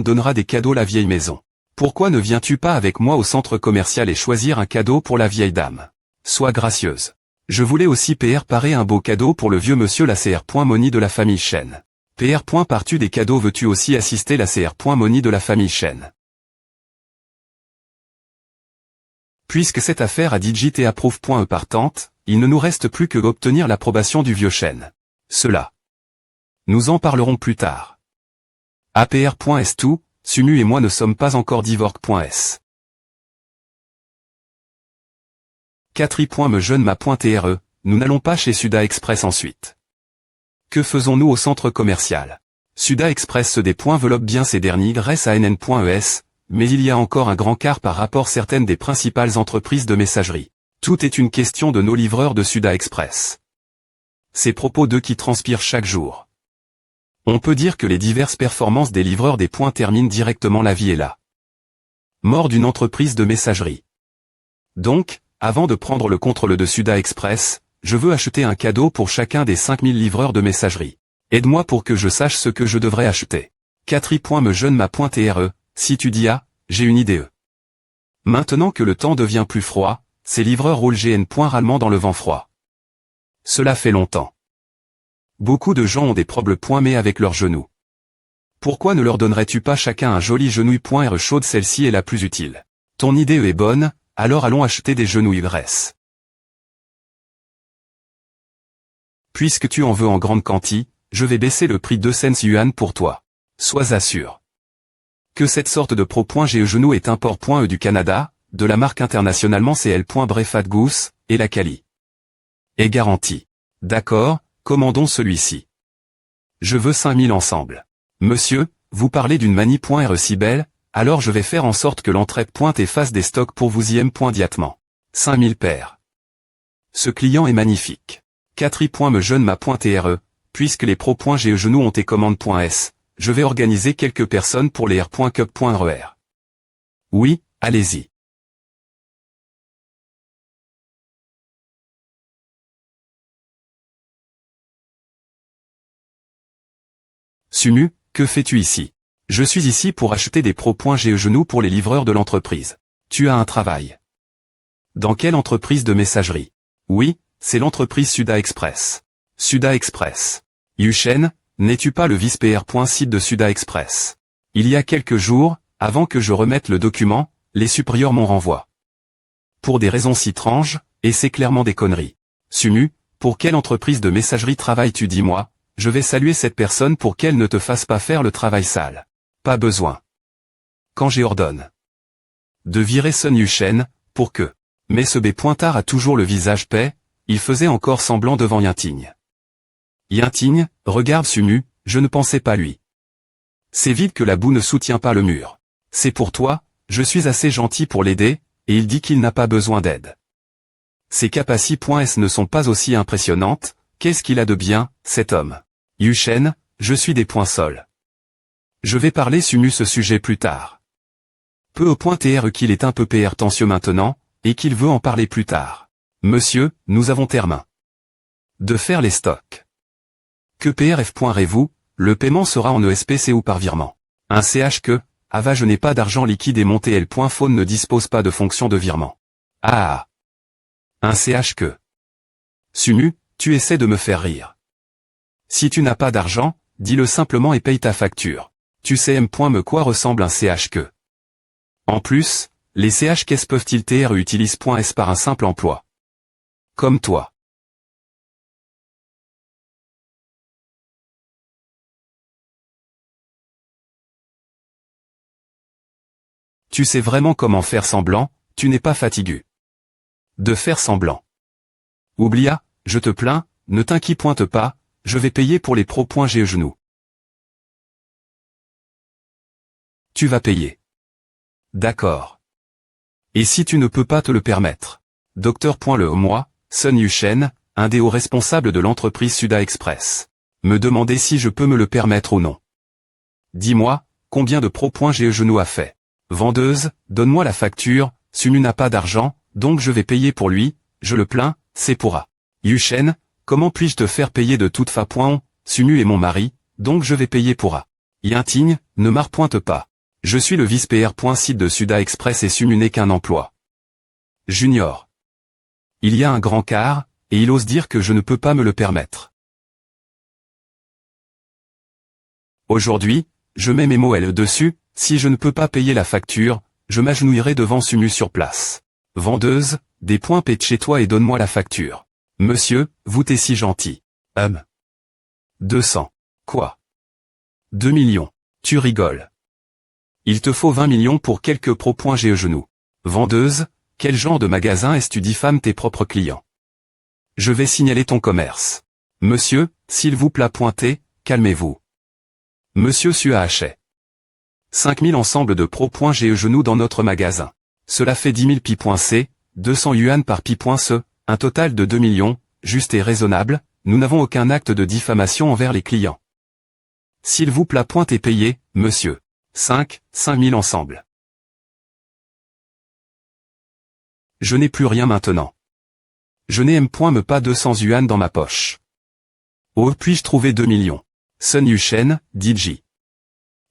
donnera des cadeaux la vieille maison. Pourquoi ne viens-tu pas avec moi au centre commercial et choisir un cadeau pour la vieille dame? Sois gracieuse. Je voulais aussi parer un beau cadeau pour le vieux monsieur la Cr. Moni de la famille Chen. Pars-tu des cadeaux? Veux-tu aussi assister la Cr. Moni de la famille Chen? Puisque cette affaire a digit et approuve. Partante, il ne nous reste plus que obtenir l'approbation du vieux Chen. Cela. Nous en parlerons plus tard. APR.S tout, Sumu et moi ne sommes pas encore divorce.s. 4. Me jeune ma.tre, nous n'allons pas chez Suda Express ensuite. Que faisons-nous au centre commercial? Suda Express se développe bien ces derniers grâce à NN.es, mais il y a encore un grand quart par rapport à certaines des principales entreprises de messagerie. Tout est une question de nos livreurs de Suda Express. Ces propos d'eux qui transpirent chaque jour. On peut dire que les diverses performances des livreurs des points terminent directement la vie et la mort d'une entreprise de messagerie. Donc, avant de prendre le contrôle de Suda Express, je veux acheter un cadeau pour chacun des 5000 livreurs de messagerie. Aide-moi pour que je sache ce que je devrais acheter. 4. Me jeune ma.tre, si tu dis ah, j'ai une idée. Maintenant que le temps devient plus froid, ces livreurs roulent râlement dans le vent froid. Cela fait longtemps. Beaucoup de gens ont des problèmes mais avec leurs genoux. Pourquoi ne leur donnerais-tu pas chacun un joli genouille chaude? Celle-ci est la plus utile. Ton idée est bonne, alors allons acheter des genouilles graisses. Puisque tu en veux en grande quantité, je vais baisser le prix 2 cents yuan pour toi. Sois assuré que cette sorte de pro.ge genou est import.e du Canada, de la marque internationalement CL.Brefat Goose, et la quali est garantie. D'accord, commandons celui-ci. Je veux 5000 ensemble. Monsieur, vous parlez d'une manie.re si belle, alors je vais faire en sorte que l'entrée efface des stocks pour vous immédiatement. 5000 paires. Ce client est magnifique. 4. Me jeune ma.tre, puisque les pro.ge genoux ont tes commandes.s, je vais organiser quelques personnes pour les r.cup.re. Oui, allez-y. Sumu, que fais-tu ici? Je suis ici pour acheter des pro.ge genoux pour les livreurs de l'entreprise. Tu as un travail. Dans quelle entreprise de messagerie? Oui, c'est l'entreprise Suda Express. Suda Express. Yushen, n'es-tu pas le vice-PR.site de Suda Express? Il y a quelques jours, avant que je remette le document, les supérieurs m'ont renvoyé. Pour des raisons si étranges, et c'est clairement des conneries. Sumu, pour quelle entreprise de messagerie travailles-tu? Dis-moi, je vais saluer cette personne pour qu'elle ne te fasse pas faire le travail sale. Pas besoin. Quand j'ordonne de virer Sun Yushen, pour que. Mais ce B.tard a toujours le visage paix, il faisait encore semblant devant Yinting. Yinting, regarde Sumu, je ne pensais pas lui. C'est vide que la boue ne soutient pas le mur. C'est pour toi, je suis assez gentil pour l'aider, et il dit qu'il n'a pas besoin d'aide. Ses capacités.s ne sont pas aussi impressionnantes, qu'est-ce qu'il a de bien, cet homme? Yushen, je suis des points sols. Je vais parler Sumu ce sujet plus tard. Peu au point tr qu'il est un peu tensieux maintenant, et qu'il veut en parler plus tard. Monsieur, nous avons terminé de faire les stocks. Que prf.rez-vous, le paiement sera en ESPC ou par virement. Un CH que, je n'ai pas d'argent liquide et mon TL.phone ne dispose pas de fonction de virement. Ah. Un CH que. Sumu, tu essaies de me faire rire. Si tu n'as pas d'argent, dis-le simplement et paye ta facture. Tu sais me quoi ressemble un CH que. En plus, les CH qu'est-ce peuvent-ils tr utilisent.s par un simple emploi. Comme toi. Tu sais vraiment comment faire semblant, tu n'es pas fatigué de faire semblant. Oublia, je te plains, ne t'inquiète pas, je vais payer pour les pro.ge genoux. Tu vas payer. D'accord. Et si tu ne peux pas te le permettre? Docteur.le moi, Sun Yushen, un des hauts responsables de l'entreprise Suda Express. Me demander si je peux me le permettre ou non. Dis-moi, combien de pro.ge genoux a fait? Vendeuse, donne-moi la facture, Sumu n'a pas d'argent, donc je vais payer pour lui, je le plains, c'est pour A. Yushen, comment puis-je te faire payer de toute façon? Sumu est mon mari, donc je vais payer pour A. Yinting, ne m'arpointe pas. Je suis le vice-PR. Site de Suda Express et Sumu n'est qu'un emploi. Junior. Il y a un grand quart, et il ose dire que je ne peux pas me le permettre. Aujourd'hui, je mets mes mots L dessus, si je ne peux pas payer la facture, je m'agenouillerai devant Sumu sur place. Vendeuse, des points paie de chez toi et donne-moi la facture. Monsieur, vous t'es si gentil. 200. Quoi? 2 millions. Tu rigoles. Il te faut 20 millions pour quelques pro.ge genoux. Vendeuse, quel genre de magasin est-ce tu diffames tes propres clients? Je vais signaler ton commerce. Monsieur, s'il vous plaît pointez, calmez-vous. Monsieur Sua Hachet. 5000 ensemble de pro.ge genoux dans notre magasin. Cela fait 10 000 pi.c, 200 yuan par pi.ce, un total de 2 millions, juste et raisonnable, nous n'avons aucun acte de diffamation envers les clients. S'il vous plaît pointez payé, monsieur. 5 000 ensemble. Je n'ai plus rien maintenant. Je n'ai me pas 200 yuan dans ma poche. Oh, puis-je trouver 2 millions? Sun Yushen, DJ.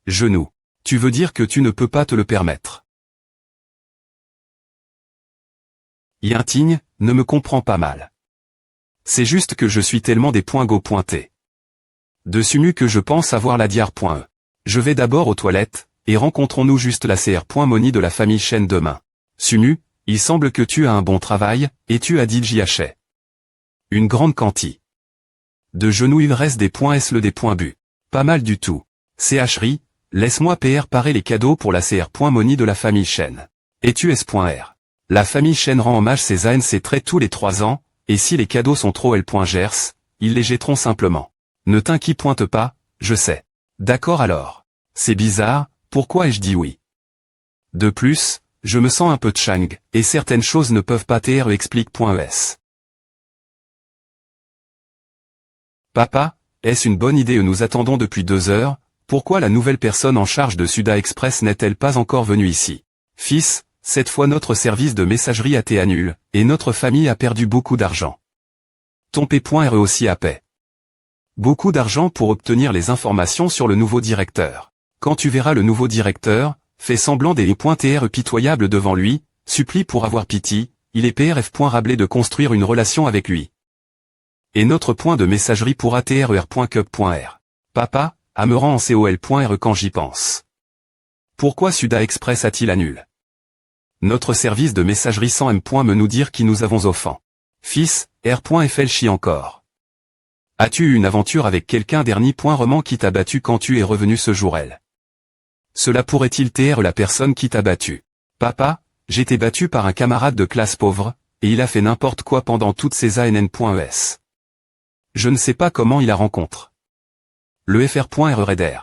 Genou. Tu veux dire que tu ne peux pas te le permettre? Yintigne, ne me comprends pas mal. C'est juste que je suis tellement des points go pointés. De Sumu que je pense avoir la diar.e. Je vais d'abord aux toilettes, et rencontrons-nous juste la cr.moni de la famille Chen demain. Sumu, il semble que tu as un bon travail, et tu as dit JH. Une grande quantité. De genoux il reste des points S le des points bu. Pas mal du tout. CHRI, laisse-moi PR parer les cadeaux pour la cr.moni de la famille Chen. Et tu S.R. La famille Chen rend hommage ses ANC traits tous les 3 ans, et si les cadeaux sont trop L.Gers, ils les jetteront simplement. Ne t'inquiète pas, je sais. D'accord alors. C'est bizarre, pourquoi ai-je dit oui? De plus, je me sens un peu tchang, et certaines choses ne peuvent pas TR explique.es. Papa, est-ce une bonne idée? Nous attendons depuis 2 heures, pourquoi la nouvelle personne en charge de Suda Express n'est-elle pas encore venue ici? Fils, cette fois notre service de messagerie a été annulé, et notre famille a perdu beaucoup d'argent. Ton P.re aussi a paix. Beaucoup d'argent pour obtenir les informations sur le nouveau directeur. Quand tu verras le nouveau directeur, fais semblant des .tr pitoyables devant lui, supplie pour avoir pitié, il est PRF.rablé de construire une relation avec lui. Et notre point de messagerie pourra trer.cup.r. Papa, à me rend en col.re quand j'y pense. Pourquoi Suda Express a-t-il annulé? Notre service de messagerie sans me nous dire qui nous avons offensé. Fils, R.fl chie encore. As-tu eu une aventure avec quelqu'un dernier.roman qui t'a battu quand tu es revenu ce jour-elle? Cela pourrait-il TR la personne qui t'a battu? Papa, j'étais battu par un camarade de classe pauvre, et il a fait n'importe quoi pendant toutes ces ann.es. Je ne sais pas comment il a rencontré. Le fr.rreder.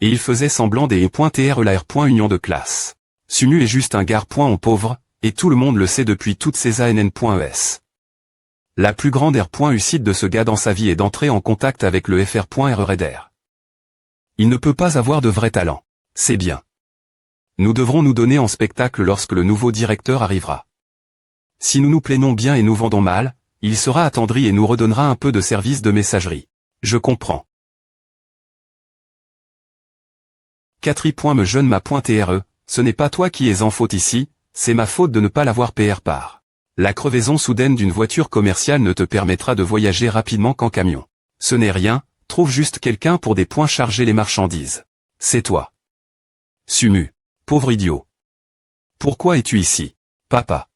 Et il faisait semblant des .tr la r.union de classe. Sumu est juste un gars.on pauvre, et tout le monde le sait depuis toutes ces ann.es. La plus grande r.ucide de ce gars dans sa vie est d'entrer en contact avec le fr.rreder. Il ne peut pas avoir de vrai talent. C'est bien. Nous devrons nous donner en spectacle lorsque le nouveau directeur arrivera. Si nous nous plaignons bien et nous vendons mal, il sera attendri et nous redonnera un peu de service de messagerie. Je comprends. Me jeune ma.tre, ce n'est pas toi qui es en faute ici, c'est ma faute de ne pas l'avoir PR par. La crevaison soudaine d'une voiture commerciale ne te permettra de voyager rapidement qu'en camion. Ce n'est rien, trouve juste quelqu'un pour des points charger les marchandises. C'est toi. Sumu. Pauvre idiot. Pourquoi es-tu ici, papa?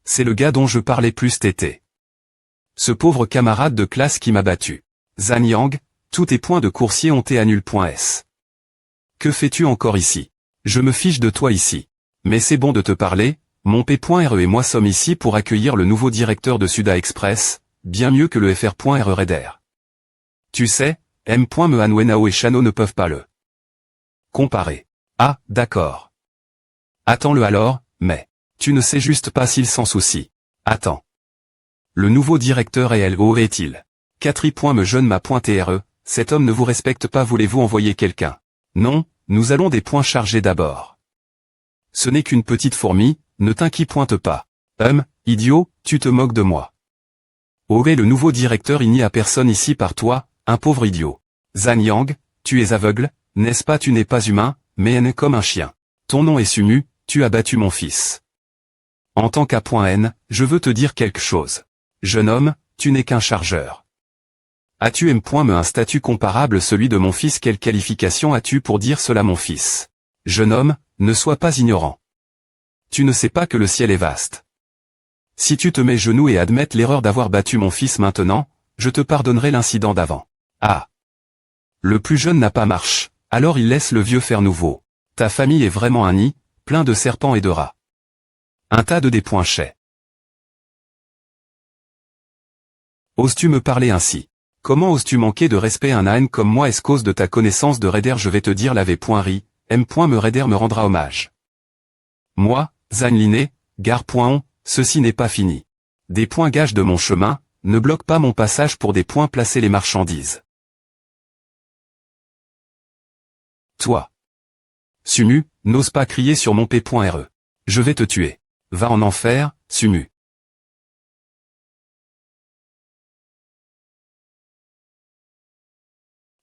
C'est le gars dont je parlais plus tété. Ce pauvre camarade de classe qui m'a battu. Zhanyang, tous tes points de coursier ont été annulés.s. Que fais-tu encore ici? Je me fiche de toi ici. Mais c'est bon de te parler, mon P.re et moi sommes ici pour accueillir le nouveau directeur de Suda Express, bien mieux que le fr.rreder. Tu sais, M.Mehanwenao et Chano ne peuvent pas le comparer. Ah, d'accord. Attends-le alors, mais tu ne sais juste pas s'il s'en soucie. Attends. Le nouveau directeur est LO est-il? Me jeune ma.tre, cet homme ne vous respecte pas, voulez-vous envoyer quelqu'un? Non, nous allons des points chargés d'abord. Ce n'est qu'une petite fourmi, ne t'inquiète pas. Idiot, tu te moques de moi. Le nouveau directeur, il n'y a personne ici par toi, un pauvre idiot. Zhanyang, tu es aveugle, n'est-ce pas? Tu n'es pas humain, mais N comme un chien. Ton nom est Sumu, tu as battu mon fils. En tant qu'A.N, je veux te dire quelque chose. Jeune homme, tu n'es qu'un chargeur. As-tu M. Me un statut comparable celui de mon fils? Quelle qualification as-tu pour dire cela mon fils? Jeune homme, ne sois pas ignorant. Tu ne sais pas que le ciel est vaste. Si tu te mets genoux et admettes l'erreur d'avoir battu mon fils maintenant, je te pardonnerai l'incident d'avant. Ah. Le plus jeune n'a pas marche, alors il laisse le vieux faire nouveau. Ta famille est vraiment un nid, plein de serpents et de rats. Un tas de dépoinchets. Oses-tu me parler ainsi? Comment oses-tu manquer de respect à un âne comme moi? Est-ce cause de ta connaissance de Raider? Je vais te dire l'ave.ri, M.Me Raider me rendra hommage. Moi, Zanliné, Gare.on, ceci n'est pas fini. Des points gages de mon chemin, ne bloque pas mon passage pour des points placer les marchandises. Toi. Sumu, n'ose pas crier sur mon P.re. Je vais te tuer. Va en enfer, Sumu.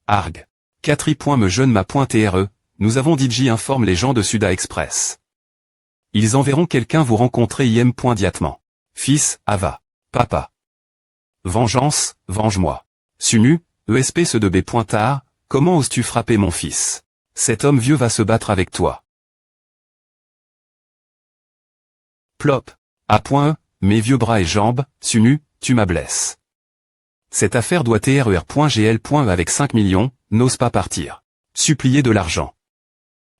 Arg. 4. Me jeune ma.tre, nous avons DJ informe les gens de Suda Express. Ils enverront quelqu'un vous rencontrer im.diatement. Fils, Ava. Papa. Vengeance, venge-moi. Sumu, ESP ce de B.tard, comment oses-tu frapper mon fils? Cet homme vieux va se battre avec toi. Plop. A.E, mes vieux bras et jambes, Sumu, tu m'ablesses. Cette affaire doit TRER.GL.E avec 5 millions, n'ose pas partir. Supplier de l'argent.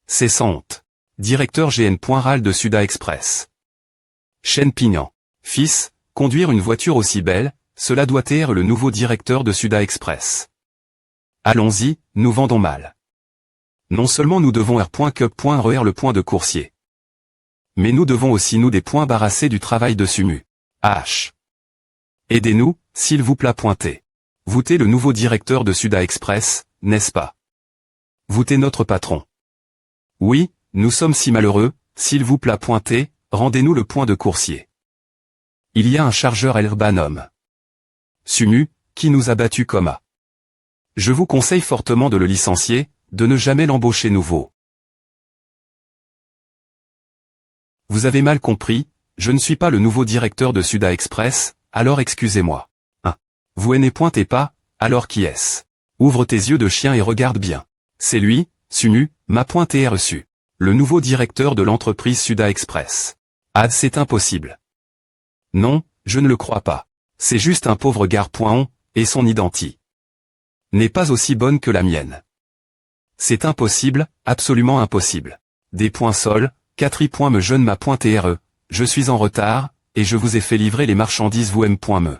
C'est sans honte. Directeur GN.RAL de Suda Express. Chen Pignan. Fils, conduire une voiture aussi belle, cela doit être le nouveau directeur de Suda Express. Allons-y, nous vendons mal. Non seulement nous devons R.Cup.RER le point de coursier. Mais nous devons aussi nous des points barassés du travail de Sumu. H. Aidez-nous, s'il vous plaît. Vous t'es le nouveau directeur de Suda Express, n'est-ce pas? Vous t'es notre patron. Oui, nous sommes si malheureux, s'il vous plaît. Rendez-nous le point de coursier. Il y a un chargeur urbanum. Sumu, qui nous a battus comme A. Je vous conseille fortement de le licencier, de ne jamais l'embaucher nouveau. Vous avez mal compris, je ne suis pas le nouveau directeur de Suda Express, alors excusez-moi. 1. Vous n'êtes pointez pas, alors qui est-ce? Ouvre tes yeux de chien et regarde bien. C'est lui, Sumu, ma.t reçu. Le nouveau directeur de l'entreprise Suda Express. Ah, c'est impossible. Non, je ne le crois pas. C'est juste un pauvre Gare.on, et son identité n'est pas aussi bonne que la mienne. C'est impossible, absolument impossible. Des points sols, 4. Me jeune ma.tre, je suis en retard, et je vous ai fait livrer les marchandises vous M.me.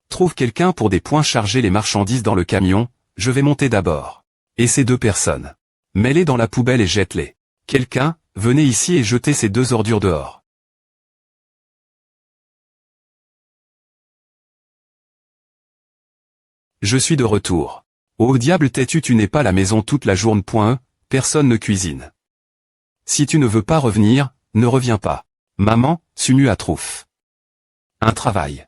Trouve quelqu'un pour des points charger les marchandises dans le camion, je vais monter d'abord. Et ces 2 personnes. Mets-les dans la poubelle et jette-les. Quelqu'un, venez ici et jetez ces 2 ordures dehors. Je suis de retour. Oh diable têtu, tu n'es pas à la maison toute la journée. Personne ne cuisine. Si tu ne veux pas revenir, ne reviens pas. Maman, Sumu à trouffe. Un travail.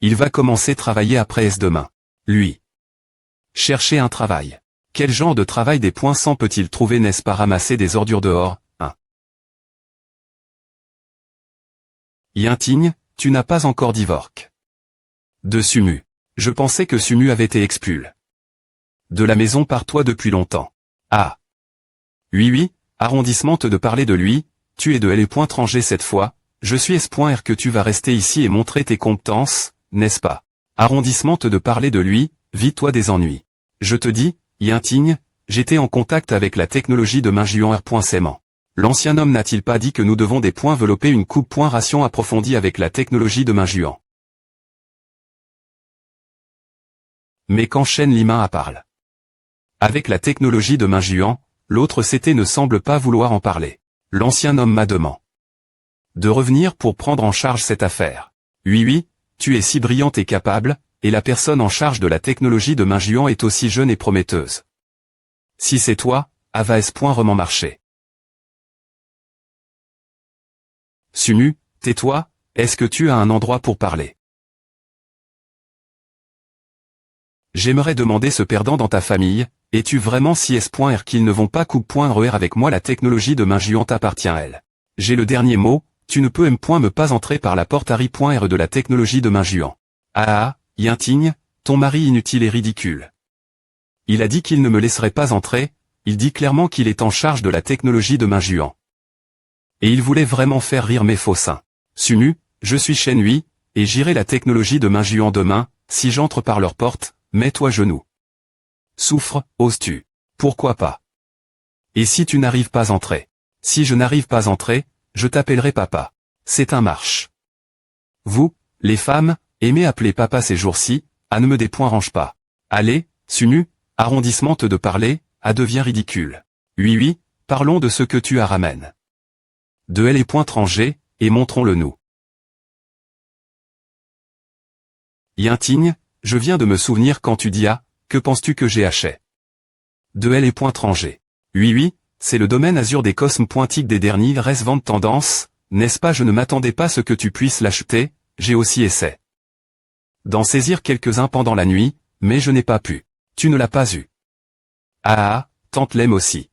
Il va commencer travailler après est demain. Lui. Chercher un travail. Quel genre de travail des points sans peut-il trouver? N'est-ce pas ramasser des ordures dehors? 1. Yintigne, tu n'as pas encore divorce. De Sumu. Je pensais que Sumu avait été expulsé de la maison par toi depuis longtemps. Ah. Oui, arrondissement te de parler de lui, tu es de L.Tranger cette fois, je suis S.R que tu vas rester ici et montrer tes compétences, n'est-ce pas? Arrondissement te de parler de lui, vis-toi des ennuis. Je te dis, Yintigne, j'étais en contact avec la technologie de Minjuan R.Saiement. L'ancien homme n'a-t-il pas dit que nous devons des points développer une coupe.ration approfondie avec la technologie de Minjuan? Mais quand Chen Lima a parlé avec la technologie de Minjuan, l'autre CT ne semble pas vouloir en parler. L'ancien homme m'a demandé de revenir pour prendre en charge cette affaire. Oui, tu es si brillante et capable, et la personne en charge de la technologie de Minjuan est aussi jeune et prometteuse. Si c'est toi, Ava S.Roman marché. Sumu, tais-toi, est-ce que tu as un endroit pour parler? J'aimerais demander ce perdant dans ta famille, es-tu vraiment si S.R qu'ils ne vont pas coup.RER avec moi la technologie de main juante appartient à elle. J'ai le dernier mot, tu ne peux me pas entrer par la porte Harry.R de la technologie de main juant. Yinting, ton mari inutile et ridicule. Il a dit qu'il ne me laisserait pas entrer, il dit clairement qu'il est en charge de la technologie de main juant. Et il voulait vraiment faire rire mes faux seins. Sumu, je suis Shenhui, et j'irai la technologie de main juant demain, si j'entre par leur porte, mets-toi genoux. Souffre, oses-tu? Pourquoi pas? Et si tu n'arrives pas à entrer? Si je n'arrive pas à entrer, je t'appellerai papa. C'est un marche. Vous, les femmes, aimez appeler papa ces jours-ci, à ne me des points range pas. Allez, Sumu, arrondissement te de parler, à devient ridicule. Oui, parlons de ce que tu as ramène. De elle et point rangés, et montrons-le nous. Yinting, je viens de me souvenir quand tu dis que penses-tu que j'ai acheté? De elle et point rangés. Oui, c'est le domaine Azure des cosmes pointiques des derniers restes vente tendance, n'est-ce pas? Je ne m'attendais pas à ce que tu puisses l'acheter, j'ai aussi essayé d'en saisir quelques-uns pendant la nuit, mais je n'ai pas pu. Tu ne l'as pas eu. Tante l'aime aussi.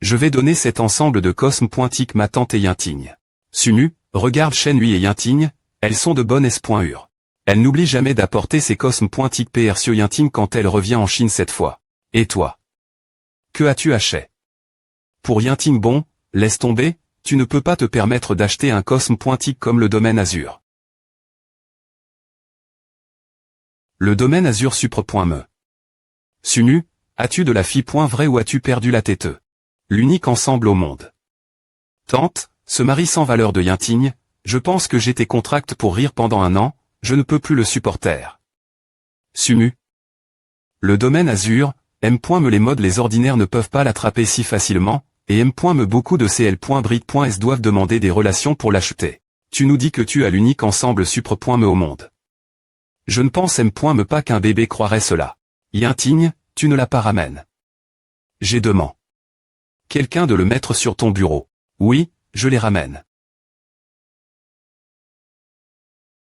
Je vais donner cet ensemble de cosmes pointiques ma tante et Yinting. Sumu, regarde Shenhui et Yinting, elles sont de bonnes S.R. Elle n'oublie jamais d'apporter ses cosmes pointiques PR sur Yinting quand elle revient en Chine cette fois. Et toi? Que as-tu acheté? Pour Yinting bon, laisse tomber, tu ne peux pas te permettre d'acheter un cosme pointique comme le domaine Azure. Le domaine Azure Supre.me. Sumu, as-tu de la fille.vraie ou as-tu perdu la tête? L'unique ensemble au monde. Tante, ce mari sans valeur de Yinting, je pense que j'ai tes contracts pour rire pendant un an, je ne peux plus le supporter. Sumu. Le domaine Azure, M.me les modes les ordinaires ne peuvent pas l'attraper si facilement, et M.me beaucoup de CL.Brit.S doivent demander des relations pour l'acheter. Tu nous dis que tu as l'unique ensemble Supre.me au monde. Je ne pense M.me pas qu'un bébé croirait cela. Yinting, tu ne l'as pas ramène. J'ai demandé quelqu'un de le mettre sur ton bureau. Oui, je les ramène.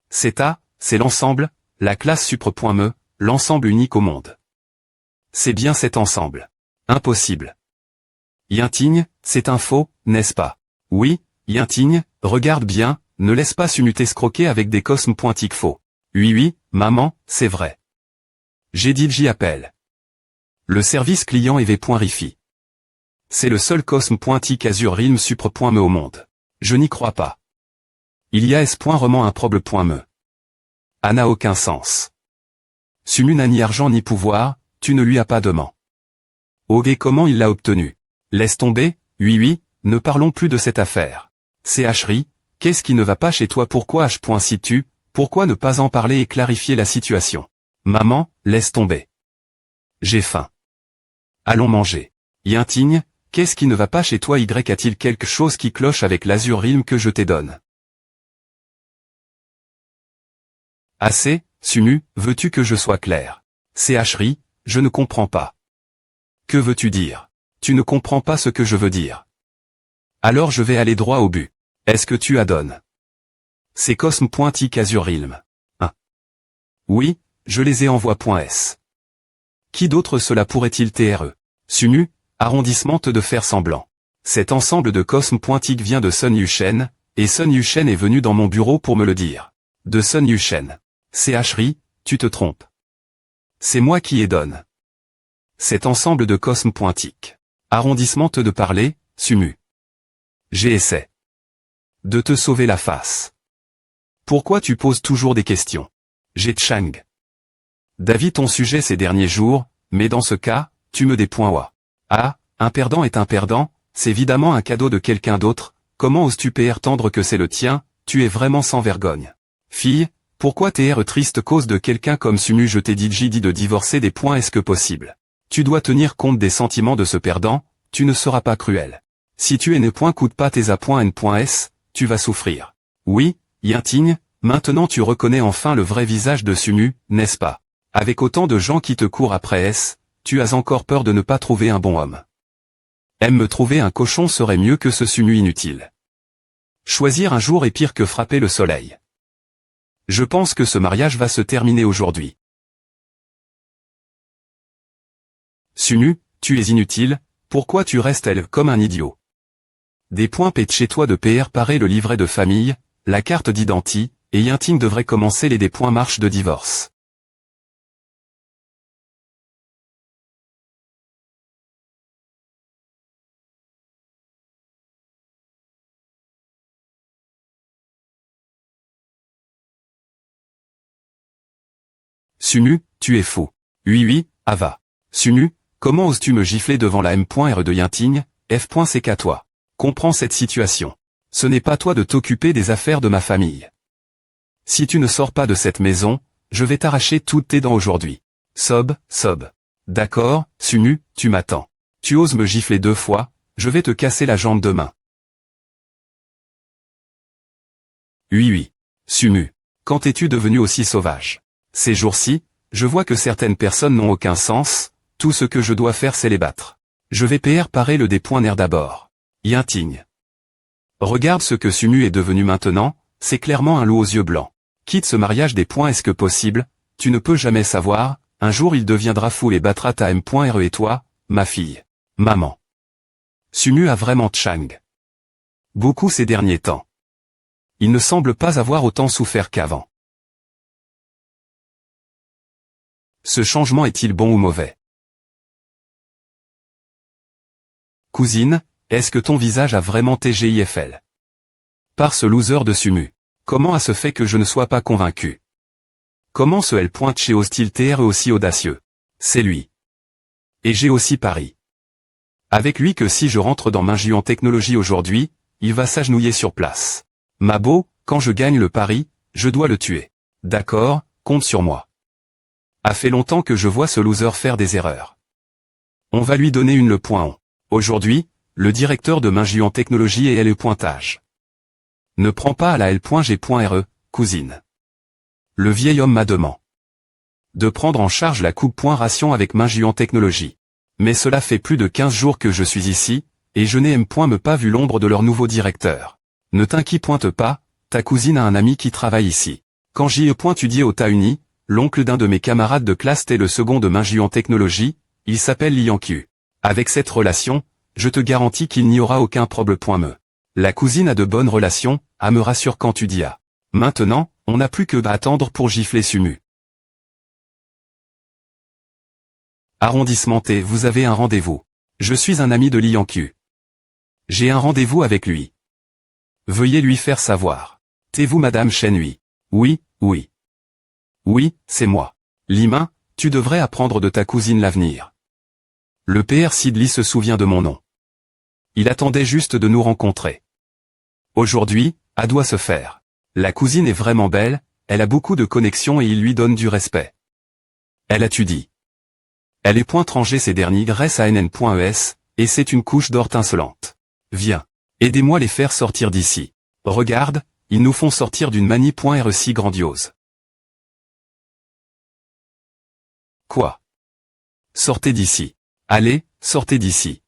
C'est l'ensemble, la classe Supre.me, l'ensemble unique au monde. C'est bien cet ensemble. Impossible. Yinting, c'est un faux, n'est-ce pas? Oui, Yinting, regarde bien, ne laisse pas Sumu t'escroquer avec des cosmes pointiques faux. Oui, maman, c'est vrai. J'ai dit j'y appelle. Le service client est V.Rifi. C'est le seul cosme pointique Azure Realm Supre.me au monde. Je n'y crois pas. Il y a S.Roman improbe.me. N'a aucun sens. Sumu n'a ni argent ni pouvoir, tu ne lui as pas demandé. Et comment il l'a obtenu? Laisse tomber, oui, ne parlons plus de cette affaire. C'est Hri, qu'est-ce qui ne va pas chez toi? Pourquoi H.Si-tu, pourquoi ne pas en parler et clarifier la situation? Maman, laisse tomber. J'ai faim. Allons manger. Yinting, qu'est-ce qui ne va pas chez toi? A-t-il quelque chose qui cloche avec l'Azure Realm que je te donne? Assez, Sumu, veux-tu que je sois clair? C'est Hri, je ne comprends pas. Que veux-tu dire? Tu ne comprends pas ce que je veux dire. Alors je vais aller droit au but. Est-ce que tu adonnes? Ces cosmes pointiques Azure Realm. Oui, je les ai envoie.s. Qui d'autre cela pourrait-il TRE? Sumu, arrondissement de faire semblant. Cet ensemble de cosmes pointiques vient de Sun Yushen, et Sun Yushen est venu dans mon bureau pour me le dire. De Sun Yushen. C'est Hri, tu te trompes. C'est moi qui ai donne. Cet ensemble de cosmes pointiques. Arrondissement de parler, Sumu. J'ai essayé de te sauver la face. Pourquoi tu poses toujours des questions? J'ai Chang. David ton sujet ces derniers jours, mais dans ce cas, tu me des points. Un perdant est un perdant, c'est évidemment un cadeau de quelqu'un d'autre, comment oses-tu prétendre que c'est le tien, tu es vraiment sans vergogne. Fille, pourquoi t'es triste cause de quelqu'un comme Sumu? Je t'ai dit de divorcer des points, est-ce que possible? Tu dois tenir compte des sentiments de ce perdant, tu ne seras pas cruel. Si tu es ne point coûte pas tes a.n.s, tu vas souffrir. Oui, Yinting, maintenant tu reconnais enfin le vrai visage de Sumu, n'est-ce pas? Avec autant de gens qui te courent après S, tu as encore peur de ne pas trouver un bon homme. Me trouver un cochon serait mieux que ce Sumu inutile. Choisir un jour est pire que frapper le soleil. Je pense que ce mariage va se terminer aujourd'hui. Sunu, tu es inutile, pourquoi tu restes elle comme un idiot? Des points pètent chez toi de PR parer le livret de famille, la carte d'identité, et Yinting devrait commencer les des points marche de divorce. Sunu, tu es fou. Oui, Ava. Sunu, comment oses-tu me gifler devant la M.R de Yinting, F.C qu'à toi. Comprends cette situation. Ce n'est pas toi de t'occuper des affaires de ma famille. Si tu ne sors pas de cette maison, je vais t'arracher toutes tes dents aujourd'hui. Sob. D'accord, Sunu, tu m'attends. Tu oses me gifler 2 fois, je vais te casser la jambe demain. Oui. Sunu. Quand es-tu devenu aussi sauvage? Ces jours-ci, je vois que certaines personnes n'ont aucun sens, tout ce que je dois faire c'est les battre. Je vais parer le des points nerfs d'abord. Yinting. Regarde ce que Sunu est devenu maintenant, c'est clairement un loup aux yeux blancs. Quitte ce mariage des points est-ce que possible, tu ne peux jamais savoir, un jour il deviendra fou et battra ta M.R et toi, ma fille. Maman. Sunu a vraiment Chang. Beaucoup ces derniers temps. Il ne semble pas avoir autant souffert qu'avant. Ce changement est-il bon ou mauvais? Cousine, est-ce que ton visage a vraiment TGIFL? Par ce loser de Sunu. Comment a se fait que je ne sois pas convaincu? Comment ce L pointe chez Hostile TR aussi audacieux? C'est lui. Et j'ai aussi pari. Avec lui que si je rentre dans Main Géant Technologie aujourd'hui, il va s'agenouiller sur place. Mabo, quand je gagne le pari, je dois le tuer. D'accord, compte sur moi. A fait longtemps que je vois ce loser faire des erreurs. On va lui donner le point on. Aujourd'hui, le directeur de Main Géant Technologie est le pointage. Ne prends pas à la L.G.RE, cousine. Le vieil homme m'a demandé de prendre en charge la coupe point ration avec Main Géant Technologie. Mais cela fait plus de 15 jours que je suis ici, et je n'ai me pas vu l'ombre de leur nouveau directeur. Ne t'inquiète pas, ta cousine a un ami qui travaille ici. Quand j'y étudié aux États-Unis, l'oncle d'un de mes camarades de classe était le second de Main Géant Technologie, il s'appelle Lianqiu. Avec cette relation, je te garantis qu'il n'y aura aucun problème. La cousine a de bonnes relations, me rassure quand tu dis ah. Maintenant, on n'a plus que à attendre pour gifler Sunu. Arrondissement T, vous avez un rendez-vous. Je suis un ami de Lianqiu. J'ai un rendez-vous avec lui. Veuillez lui faire savoir. T'es-vous Madame Chen Hui? Oui. Oui, c'est moi. Limin, tu devrais apprendre de ta cousine l'avenir. Le PR Sidley se souvient de mon nom. Il attendait juste de nous rencontrer. Aujourd'hui, à doit se faire. La cousine est vraiment belle, elle a beaucoup de connexions et il lui donne du respect. Elle a tu dit. Elle est point rangée ces derniers grâce à NN.ES, et c'est une couche d'or insolente. Viens. Aidez-moi les faire sortir d'ici. Regarde, ils nous font sortir d'une manie.R si grandiose. Quoi? Sortez d'ici. Allez, sortez d'ici.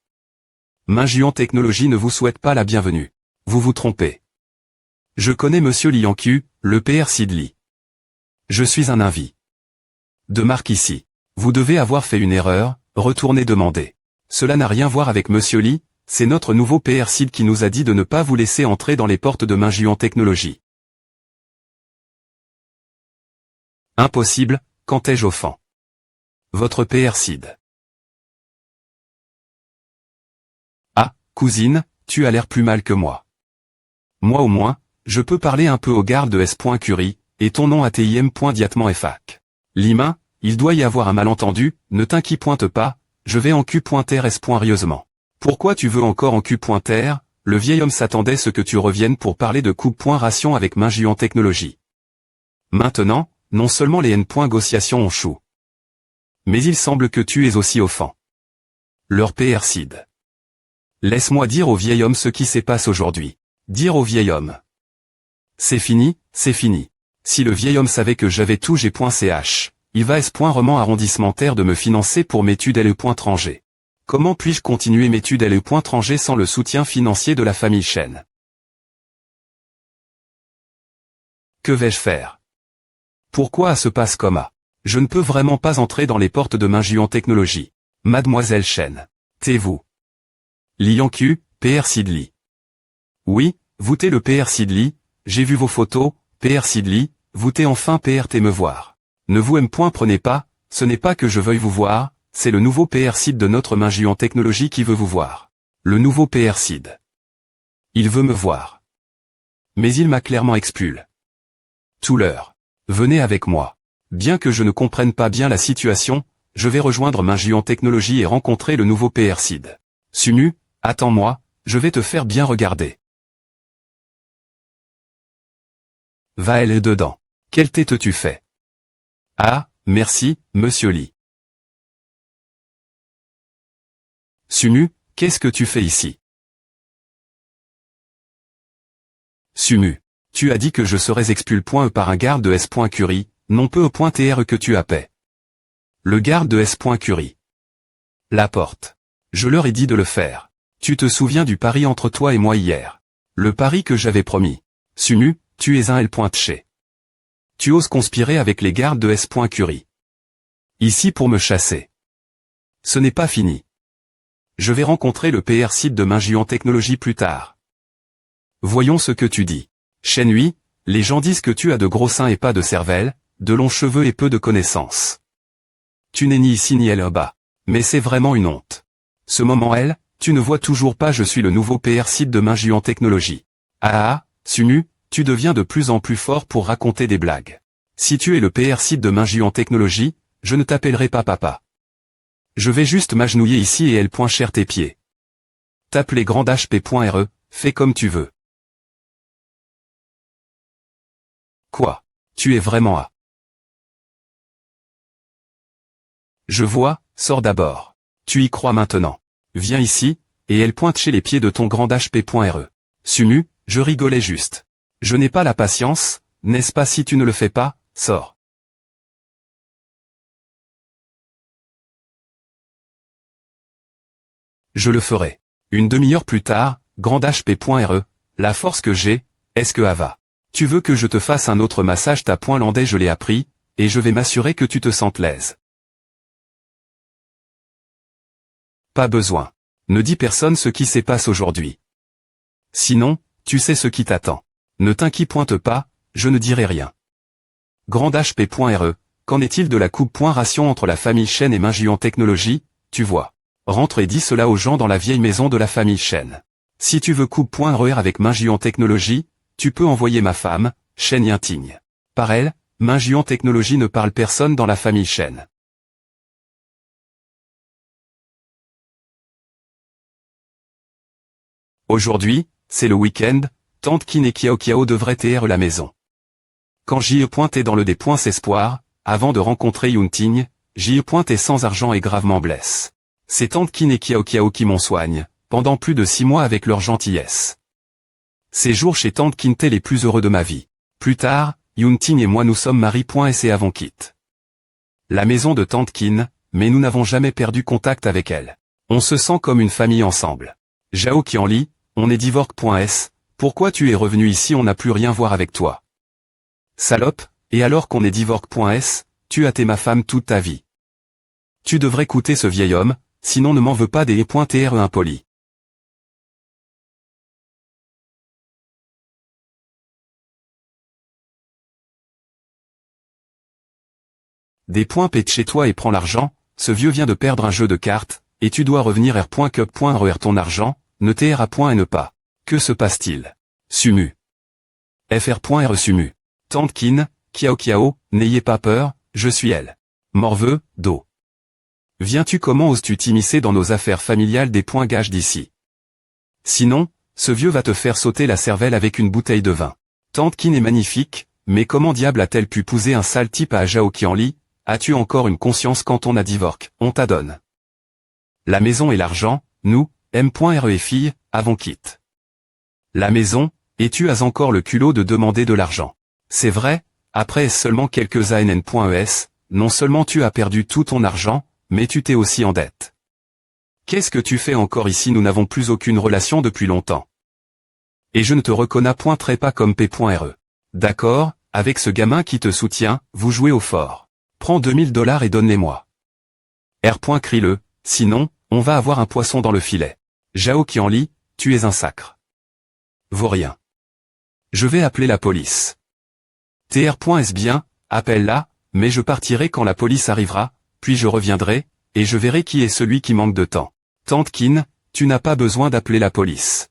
Main Géant Technologie ne vous souhaite pas la bienvenue. Vous vous trompez. Je connais Monsieur Lianqiu, le PR Sidley. Je suis un invi. De marque ici. Vous devez avoir fait une erreur, retournez demander. Cela n'a rien à voir avec Monsieur Lee, c'est notre nouveau PR Sid qui nous a dit de ne pas vous laisser entrer dans les portes de Main Géant Technologie. Impossible, quand ai-je offend? Votre PR Sid. Ah, cousine, tu as l'air plus mal que moi. Moi au moins, je peux parler un peu au garde de S.Curie, et ton nom ATIM.diatement.fac. Limin, il doit y avoir un malentendu, ne t'inquiète pas, je vais en Q.R S.rieusement. Pourquoi tu veux encore en Q.R? Le vieil homme s'attendait ce que tu reviennes pour parler de coupe.ration avec Main Géant Technologie. Maintenant, non seulement les N.négociations ont chou. Mais il semble que tu es aussi offend. Leur PR Sid. Laisse-moi dire au vieil homme ce qui se passe aujourd'hui. Dire au vieil homme. C'est fini, c'est fini. Si le vieil homme savait que j'avais tout G.ch, il va S.roman arrondissementaire de me financer pour m'étude LE.tranger. Comment puis-je continuer m'étude LE.tranger sans le soutien financier de la famille Chen? Que vais-je faire? Pourquoi se passe comme ça? Je ne peux vraiment pas entrer dans les portes de Main Géant Technologie. Mademoiselle Chen. T'es-vous? Lianq, PR Sidley. Oui, vous t'es le PR Sidley, j'ai vu vos photos, PR Sidley, vous t'es enfin PR t'es me voir. Ne vous aime point prenez pas, ce n'est pas que je veuille vous voir, c'est le nouveau PR Sid de notre main en technologie qui veut vous voir. Le nouveau PR Sid. Il veut me voir. Mais il m'a clairement expulsé. Tout l'heure. Venez avec moi. Bien que je ne comprenne pas bien la situation, je vais rejoindre main en technologie et rencontrer le nouveau PR Sid. Sunu, attends-moi, je vais te faire bien regarder. Va elle est dedans. Quelle tête tu fais? Ah, merci, monsieur Lee. Sumu, qu'est-ce que tu fais ici? Sumu, tu as dit que je serais expulsé par un garde de S. Curie, non peu au point TR que tu as paix. Le garde de S. Curie. La porte. Je leur ai dit de le faire. Tu te souviens du pari entre toi et moi hier? Le pari que j'avais promis. Sumu, tu es un L. Tché. Tu oses conspirer avec les gardes de S. Curie. Ici pour me chasser. Ce n'est pas fini. Je vais rencontrer le PR Sid de main en technologie plus tard. Voyons ce que tu dis. Shenhui, les gens disent que tu as de gros seins et pas de cervelle, de longs cheveux et peu de connaissances. Tu n'es ni ici ni là-bas. Mais c'est vraiment une honte. Ce moment elle, tu ne vois toujours pas je suis le nouveau PR Sid de main en technologie. Ah, Sumu, tu deviens de plus en plus fort pour raconter des blagues. Si tu es le PR Sid de main en technologie, je ne t'appellerai pas papa. Je vais juste m'agenouiller ici et elle cher tes pieds. Tape les grands HP.re, fais comme tu veux. Quoi? Tu es vraiment à. Je vois, sors d'abord. Tu y crois maintenant. Viens ici, et elle pointe chez les pieds de ton grand HP.re. Sumu, je rigolais juste. Je n'ai pas la patience, n'est-ce pas si tu ne le fais pas, sors. Je le ferai. Une demi-heure plus tard, grand HP.re, la force que j'ai, est-ce que Ava? Tu veux que je te fasse un autre massage ta point landais je l'ai appris, et je vais m'assurer que tu te sentes l'aise. Pas besoin. Ne dis personne ce qui se passe aujourd'hui. Sinon, tu sais ce qui t'attend. Ne t'inquiète pas, je ne dirai rien. Grand HP.re, qu'en est-il de la coupe-ration entre la famille Chen et main en technologie, tu vois. Rentre et dis cela aux gens dans la vieille maison de la famille Chen. Si tu veux coupe.re avec main en technologie, tu peux envoyer ma femme, Chen Yinting. Par elle, main en technologie ne parle personne dans la famille Chen. Aujourd'hui, c'est le week-end, tante Kin et Kiao Kiao devraient être la maison. Quand j'y ai pointé dans le espoir, avant de rencontrer Yunting, j'y ai pointé sans argent et gravement blesse. C'est tante Kin et Kiao Kiao qui m'ont soigné, pendant plus de 6 mois avec leur gentillesse. Ces jours chez tante Kin étaient les plus heureux de ma vie. Plus tard, Yunting et moi nous sommes mariés et avons quitté la maison de tante Kin, mais nous n'avons jamais perdu contact avec elle. On se sent comme une famille ensemble. Zhao Qianli, on est divorce.s, pourquoi tu es revenu ici on n'a plus rien voir avec toi. Salope, et alors qu'on est divorce.s, tu as été ma femme toute ta vie. Tu devrais écouter ce vieil homme, sinon ne m'en veux pas des .tr impolis. Des points pète chez toi et prends l'argent, ce vieux vient de perdre un jeu de cartes, et tu dois revenir r.cup.re ton argent, ne tr.n pas. Que se passe-t-il? Sumu. fr.re Sumu. Tante Kin, Kiao Kiao, n'ayez pas peur, je suis elle. Morveux, Do. Viens-tu comment oses-tu t'immiscer dans nos affaires familiales des points gages d'ici? Sinon, ce vieux va te faire sauter la cervelle avec une bouteille de vin. Tante Kin est magnifique, mais comment diable a-t-elle pu pousser un sale type à Zhao Qianli? As-tu encore une conscience quand on a divorce? On t'adonne. La maison et l'argent, nous, M.re et filles, avons quitté la maison, et tu as encore le culot de demander de l'argent. C'est vrai, après seulement quelques ANN.es, non seulement tu as perdu tout ton argent, mais tu t'es aussi en dette. Qu'est-ce que tu fais encore ici? Nous n'avons plus aucune relation depuis longtemps. Et je ne te reconnais pas comme P.re. D'accord, avec ce gamin qui te soutient, vous jouez au fort. Prends $2000 et donne-les-moi. R. Crie-le, Sinon, on va avoir un poisson dans le filet. Zhao Qianli, tu es un sacre. Vaurien. Je vais appeler la police. Tr.s bien, appelle-la, mais je partirai quand la police arrivera, puis je reviendrai, et je verrai qui est celui qui manque de temps. Tante Qin, tu n'as pas besoin d'appeler la police.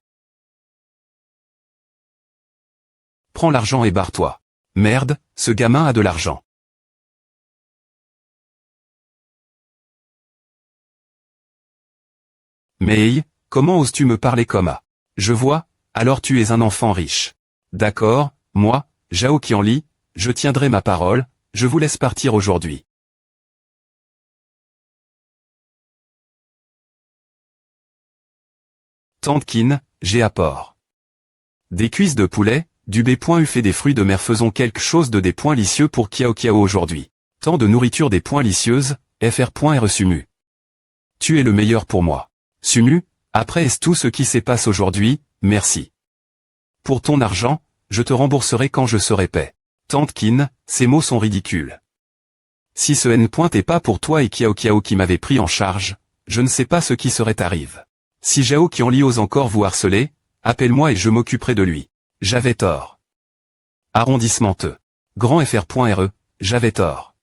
Prends l'argent et barre-toi. Merde, ce gamin a de l'argent. Mais, comment oses-tu me parler comme à? Je vois, alors tu es un enfant riche. D'accord, moi, Zhao Qianli, je tiendrai ma parole, je vous laisse partir aujourd'hui. Tante Qin, j'ai apport. Des cuisses de poulet, du B.U fait des fruits de mer, faisons quelque chose de des points licieux pour Kiao Kiao aujourd'hui. Tant de nourriture des points licieuse, fr.re Sumu. Tu es le meilleur pour moi. Sumu, après est tout ce qui se passe aujourd'hui, merci. Pour ton argent, je te rembourserai quand je serai paix. Tante Qin, ces mots sont ridicules. Si ce N. est pas pour toi et Kiao Kiao qui m'avait pris en charge, je ne sais pas ce qui serait arrive. Si Zhao Qianli ose encore vous harceler, appelle-moi et je m'occuperai de lui. J'avais tort. Arrondissement E. Grand fr.re, j'avais tort.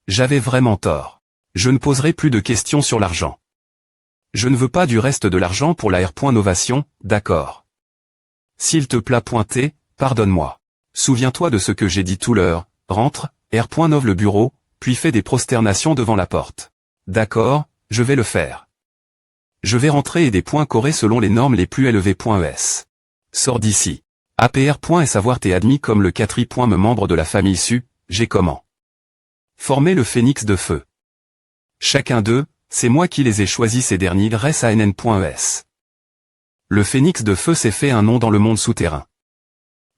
J'avais vraiment tort. Je ne poserai plus de questions sur l'argent. Je ne veux pas du reste de l'argent pour la R.Novation, d'accord. S'il te plaît T, pardonne-moi. Souviens-toi de ce que j'ai dit tout l'heure, rentre, R.Nov le bureau, puis fais des prosternations devant la porte. D'accord, je vais le faire. Je vais rentrer et des points corés selon les normes les plus élevées.es. Sors d'ici. APR. Savoir t'es admis comme le 4. Membre de la famille Su, j'ai comment. Former le phénix de feu. Chacun d'eux, c'est moi qui les ai choisis ces derniers restent à NN.es. Le phénix de feu s'est fait un nom dans le monde souterrain.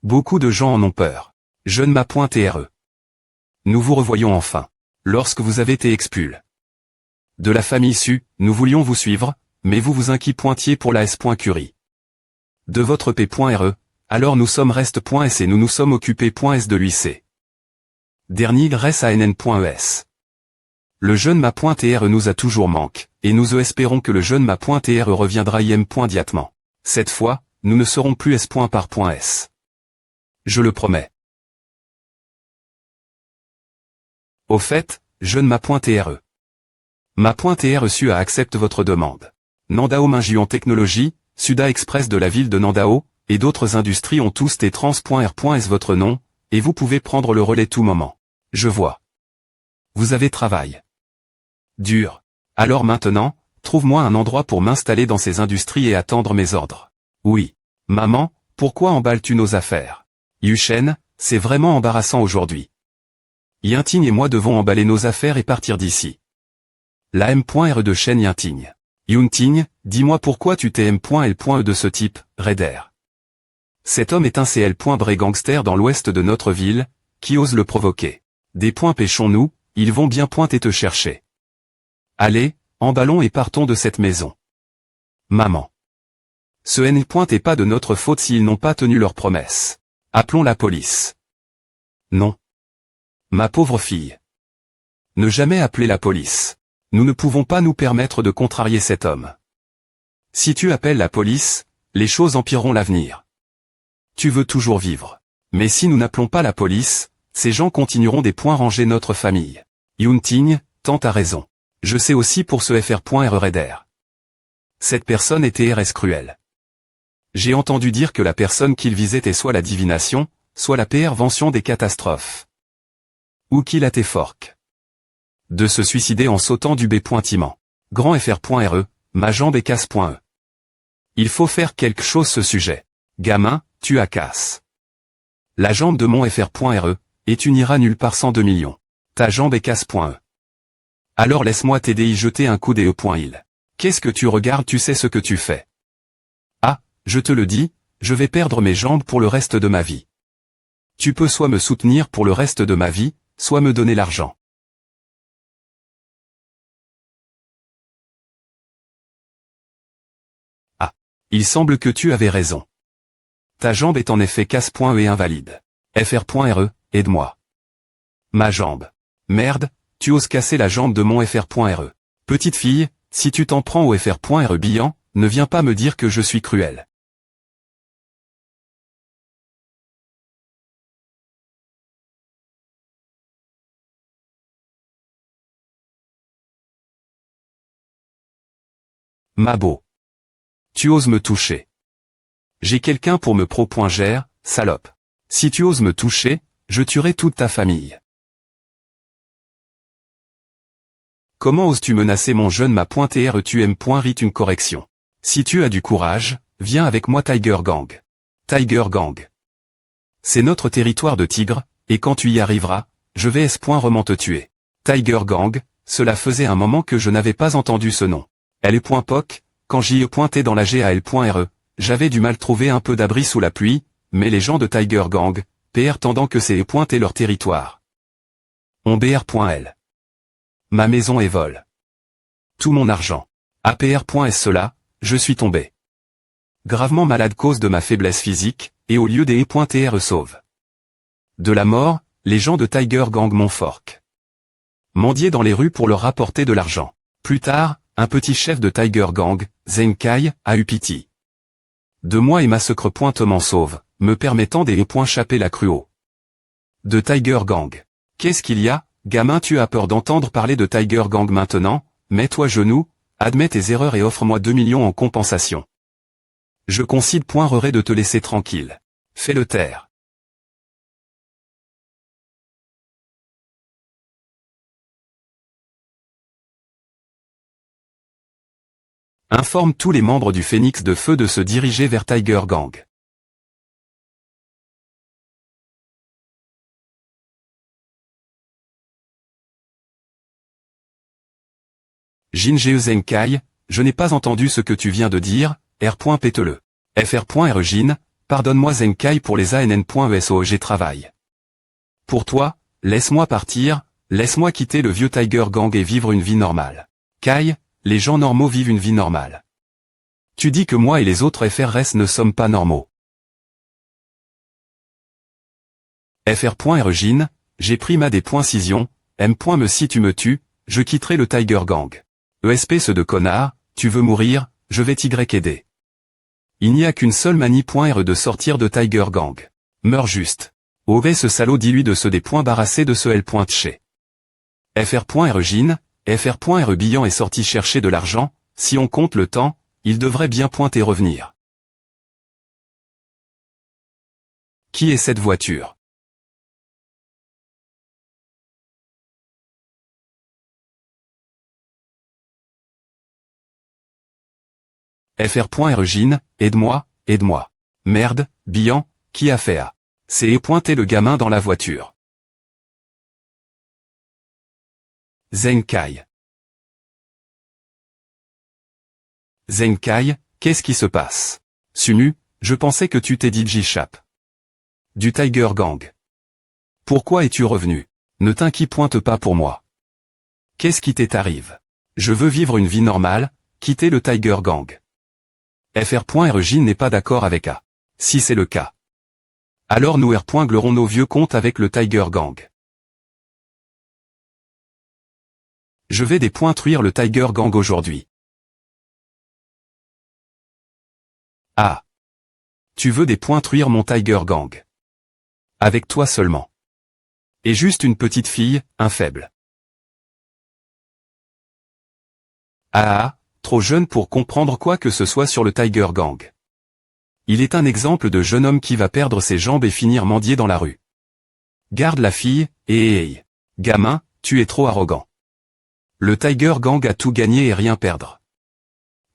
Beaucoup de gens en ont peur. Je ne m'appointe.re. Nous vous revoyons enfin. Lorsque vous avez été expulsé de la famille Su, nous voulions vous suivre, mais vous vous inquiétiez pour la S.Curie. De votre P.re, alors nous sommes reste.s et nous nous sommes occupés.s de l'UIC. Dernier reste à NN.es. Le jeune ma.re nous a toujours manqué, et nous espérons que le jeune ma.re reviendra im.diatement. Cette fois, nous ne serons plus s. par .s. Je le promets. Au fait, jeune ma.re. Ma.re Su accepte votre demande. Nandao Minjion Technologies, Suda Express de la ville de Nandao, et d'autres industries ont tous trans.r.s votre nom, et vous pouvez prendre le relais tout moment. Je vois. Vous avez travail. Dur. Alors maintenant, trouve-moi un endroit pour m'installer dans ces industries et attendre mes ordres. Oui. Maman, pourquoi emballes-tu nos affaires? Yushen, c'est vraiment embarrassant aujourd'hui. Yinting et moi devons emballer nos affaires et partir d'ici. La M.R de Shen Yinting. Yunting, dis-moi pourquoi tu t'es M.L.E de ce type, Raider. Cet homme est un CL.Bré gangster dans l'ouest de notre ville, qui ose le provoquer. Des points pêchons-nous, ils vont bien pointer te chercher. Allez, emballons et partons de cette maison. Maman. Ce N. est pas de notre faute s'ils n'ont pas tenu leur promesse. Appelons la police. Non. Ma pauvre fille. Ne jamais appeler la police. Nous ne pouvons pas nous permettre de contrarier cet homme. Si tu appelles la police, les choses empireront l'avenir. Tu veux toujours vivre. Mais si nous n'appelons pas la police, ces gens continueront des points ranger notre famille. Yunting, tant a raison. Je sais aussi pour ce fr.re Raider. Cette personne était RS cruelle. J'ai entendu dire que la personne qu'il visait était soit la divination, soit la prévention des catastrophes. Ou qu'il a été fork. De se suicider en sautant du B.Timent. Grand fr.re, ma jambe est casse.e. Il faut faire quelque chose ce sujet. Gamin, tu as casse. La jambe de mon fr.re, et tu n'iras nulle part sans 2 millions. Ta jambe est casse.e. Alors laisse-moi t'aider y jeter un coup des E.il. Qu'est-ce que tu regardes, tu sais ce que tu fais. Ah, je te le dis, je vais perdre mes jambes pour le reste de ma vie. Tu peux soit me soutenir pour le reste de ma vie, soit me donner l'argent. Ah, il semble que tu avais raison. Ta jambe est en effet casse.e et invalide. fr.re, aide-moi. Ma jambe. Merde, tu oses casser la jambe de mon fr.re. Petite fille, Si tu t'en prends au FR.RE Bihan, ne viens pas me dire que je suis cruel. Mabo. Tu oses me toucher. J'ai quelqu'un pour me pro.gère, salope. Si tu oses me toucher, je tuerai toute ta famille. Comment oses-tu menacer mon jeune ma.TRE tu m.rit une correction. Si tu as du courage, viens avec moi Tiger Gang. Tiger Gang. C'est notre territoire de tigre, et quand tu y arriveras, je vais s.roman te tuer. Tiger Gang, cela faisait un moment que je n'avais pas entendu ce nom. L.POC, quand j'y ai pointé dans la GAL.RE, j'avais du mal trouver un peu d'abri sous la pluie, mais les gens de Tiger Gang, PR tendant que c'est pointer leur territoire. On BR.L. Ma maison est vol. Tout mon argent. APR.S cela, je suis tombé. Gravement malade cause de ma faiblesse physique, et au lieu des E.TRE sauve. De la mort, les gens de Tiger Gang m'ont fork. Mendier dans les rues pour leur rapporter de l'argent. Plus tard, un petit chef de Tiger Gang, Zenkai, a eu pitié de moi et massacre m'en sauve, me permettant d'échapper la cruau. De Tiger Gang. Qu'est-ce qu'il y a, gamin tu as peur d'entendre parler de Tiger Gang maintenant, mets-toi genoux, admets tes erreurs et offre-moi 2 millions en compensation. Je concide.rerai de te laisser tranquille. Fais-le taire. Informe tous les membres du Phénix de Feu de se diriger vers Tiger Gang. Jinjeu Zenkai, je n'ai pas entendu ce que tu viens de dire, R.Pète-le. FR.RE Jin, pardonne-moi Zenkai pour les ANN.ESOG travail. Pour toi, laisse-moi partir, laisse-moi quitter le vieux Tiger Gang et vivre une vie normale. Kai, les gens normaux vivent une vie normale. Tu dis que moi et les autres FRS ne sommes pas normaux. FR.RE Jin, j'ai pris ma décision, M.Me si tu me tues, je quitterai le Tiger Gang. ESP ce de connard, tu veux mourir, je vais t'aider. Il n'y a qu'une seule manie.RE de sortir de Tiger Gang. Meurs juste. Ové ce salaud dis-lui de se débarrasser de ce L.Tché. FR.RE Jin, FR.RE Bihan est sorti chercher de l'argent, si on compte le temps, il devrait bien pointer revenir. Qui est cette voiture? FR.RE Jin, aide-moi, aide-moi. Merde, Bihan, qui a fait à? C'est pointer le gamin dans la voiture. Zenkai. Zenkai, qu'est-ce qui se passe? Sunu, je pensais que tu t'es dit J-Chap. Du Tiger Gang. Pourquoi es-tu revenu? Ne t'inquiète pas pour moi. Qu'est-ce qui t'arrive? Je veux vivre une vie normale, quitter le Tiger Gang. FR.RE Jin n'est pas d'accord avec A. Si c'est le cas. Alors nous glerons nos vieux comptes avec le Tiger Gang. Je vais dépointuire le Tiger Gang aujourd'hui. Ah. Tu veux dépointuire mon Tiger Gang. Avec toi seulement. Et juste une petite fille, un faible. Ah, trop jeune pour comprendre quoi que ce soit sur le Tiger Gang. Il est un exemple de jeune homme qui va perdre ses jambes et finir mendier dans la rue. Garde la fille, et gamin, tu es trop arrogant. Le Tiger Gang a tout gagné et rien perdre.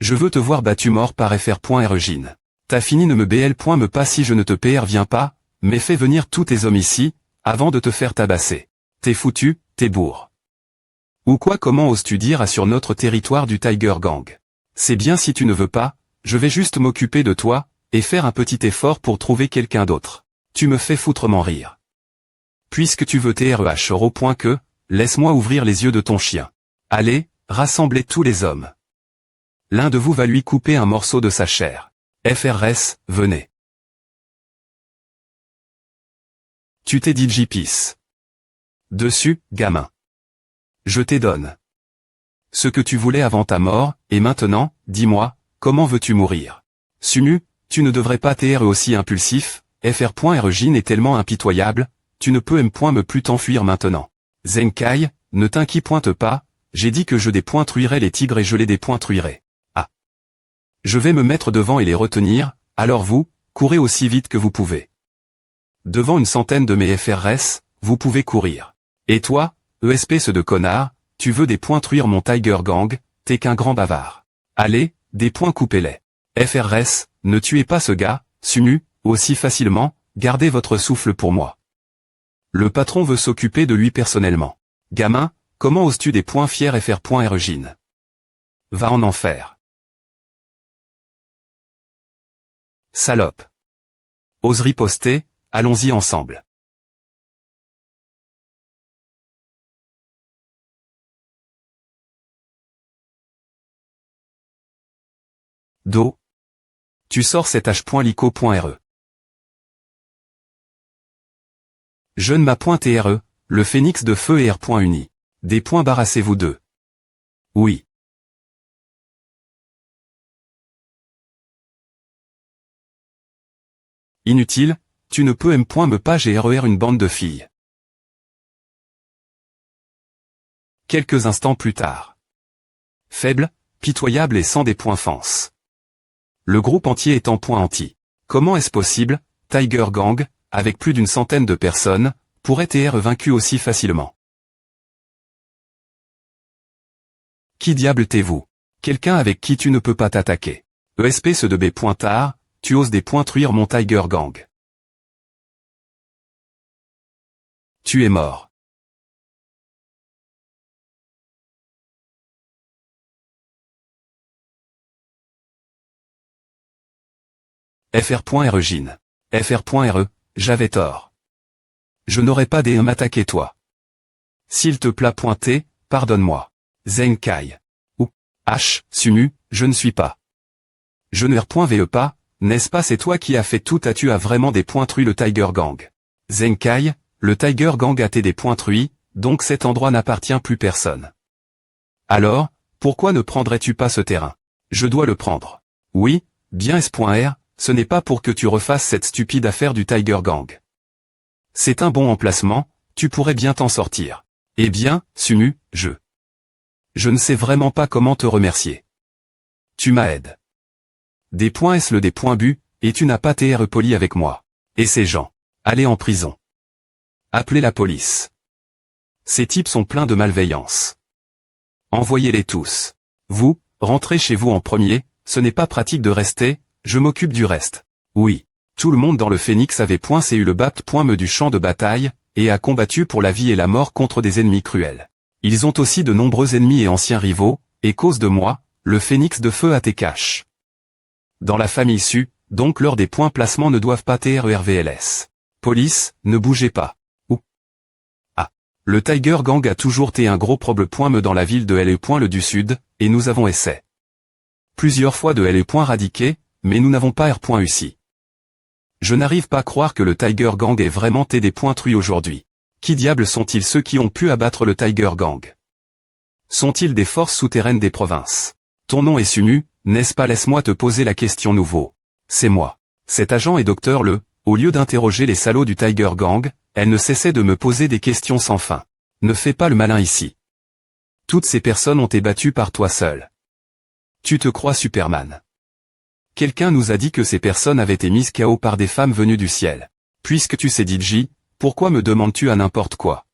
Je veux te voir battu mort par FR.RE Jin. T'as fini ne me BL.me pas si je ne te viens pas, mais fais venir tous tes hommes ici, avant de te faire tabasser. T'es foutu, t'es bourre. Ou quoi comment oses-tu dire à sur notre territoire du Tiger Gang? C'est bien si tu ne veux pas, je vais juste m'occuper de toi, et faire un petit effort pour trouver quelqu'un d'autre. Tu me fais foutrement rire. Puisque tu veux TREH au point que, laisse-moi ouvrir les yeux de ton chien. Allez, rassemblez tous les hommes. L'un de vous va lui couper un morceau de sa chair. FRS, venez. Tu t'es dit J-Peace. Dessus, gamin. Je t'ai donne. Ce que tu voulais avant ta mort, et maintenant, dis-moi, comment veux-tu mourir? Sumu, tu ne devrais pas être aussi impulsif, Fr.Regine est tellement impitoyable, tu ne peux me plus t'enfuir maintenant. Zenkai, ne t'inquiète pas, j'ai dit que je dépointruirais les tigres et je les dépointruirai. Ah. Je vais me mettre devant et les retenir, alors vous, courez aussi vite que vous pouvez. Devant une centaine de mes FRS, vous pouvez courir. Et toi, espèce de connard, tu veux dépointruire mon Tiger Gang, t'es qu'un grand bavard. Allez, coupez-les. FRS, ne tuez pas ce gars, Sumu, aussi facilement, gardez votre souffle pour moi. Le patron veut s'occuper de lui personnellement. Gamin, comment oses-tu fier Fr.Regine? Va en enfer. Salope. Ose riposter, allons-y ensemble. Do. Tu sors cet h.lico.re. Jeune ma.tre, le phénix de feu et R.uni. Barassez-vous deux. Oui. Inutile, tu ne peux me pas GRER une bande de filles. Quelques instants plus tard. Faible, pitoyable et sans des points fences. Le groupe entier est en point anti. Comment est-ce possible, Tiger Gang, avec plus d'une centaine de personnes, pourrait être vaincu aussi facilement? Qui diable t'es-vous? Quelqu'un avec qui tu ne peux pas t'attaquer. Espèce de B.tard, tu oses dépointruire mon Tiger Gang. Tu es mort. Fr.Regine. Fr.re, j'avais tort. Je n'aurais pas dû m'attaquer toi. S'il te plaît pointer, pardonne-moi. Zenkai. Ou, Sumu, je ne suis pas. Je ne RVE pas, n'est-ce pas c'est toi qui as fait tout tu as vraiment dépointruit le Tiger Gang. Zenkai, le Tiger Gang a été dépointruit, donc cet endroit n'appartient plus personne. Alors, pourquoi ne prendrais-tu pas ce terrain? Je dois le prendre. Oui, bien S.R, ce n'est pas pour que tu refasses cette stupide affaire du Tiger Gang. C'est un bon emplacement, tu pourrais bien t'en sortir. Eh bien, Sumu, je ne sais vraiment pas comment te remercier. Tu m'aides. S le bu, et tu n'as pas été poli avec moi. Et ces gens. Allez en prison. Appelez la police. Ces types sont pleins de malveillance. Envoyez-les tous. Vous, rentrez chez vous en premier, ce n'est pas pratique de rester, je m'occupe du reste. Oui. Tout le monde dans le Phénix avait eu le me du champ de bataille, et a combattu pour la vie et la mort contre des ennemis cruels. Ils ont aussi de nombreux ennemis et anciens rivaux, et cause de moi, le Phénix de feu a été cash. Dans la famille Su, donc l'heure des placements ne doivent pas TRERVLS. Police, ne bougez pas. Ou. Ah. Le Tiger Gang a toujours été un gros problème dans la ville de LE. Du Sud, et nous avons essayé plusieurs fois de LE. Radiqué, mais nous n'avons pas R.UCI. Je n'arrive pas à croire que le Tiger Gang ait vraiment été dépointruit aujourd'hui. Qui diable sont-ils ceux qui ont pu abattre le Tiger Gang? Sont-ils des forces souterraines des provinces? Ton nom est Sumu, n'est-ce pas? Laisse-moi te poser la question nouveau. C'est moi. Cet agent est docteur Le, au lieu d'interroger les salauds du Tiger Gang, elle ne cessait de me poser des questions sans fin. Ne fais pas le malin ici. Toutes ces personnes ont été battues par toi seul. Tu te crois Superman. Quelqu'un nous a dit que ces personnes avaient été mises KO par des femmes venues du ciel. Puisque tu sais DJ, pourquoi me demandes-tu à n'importe quoi?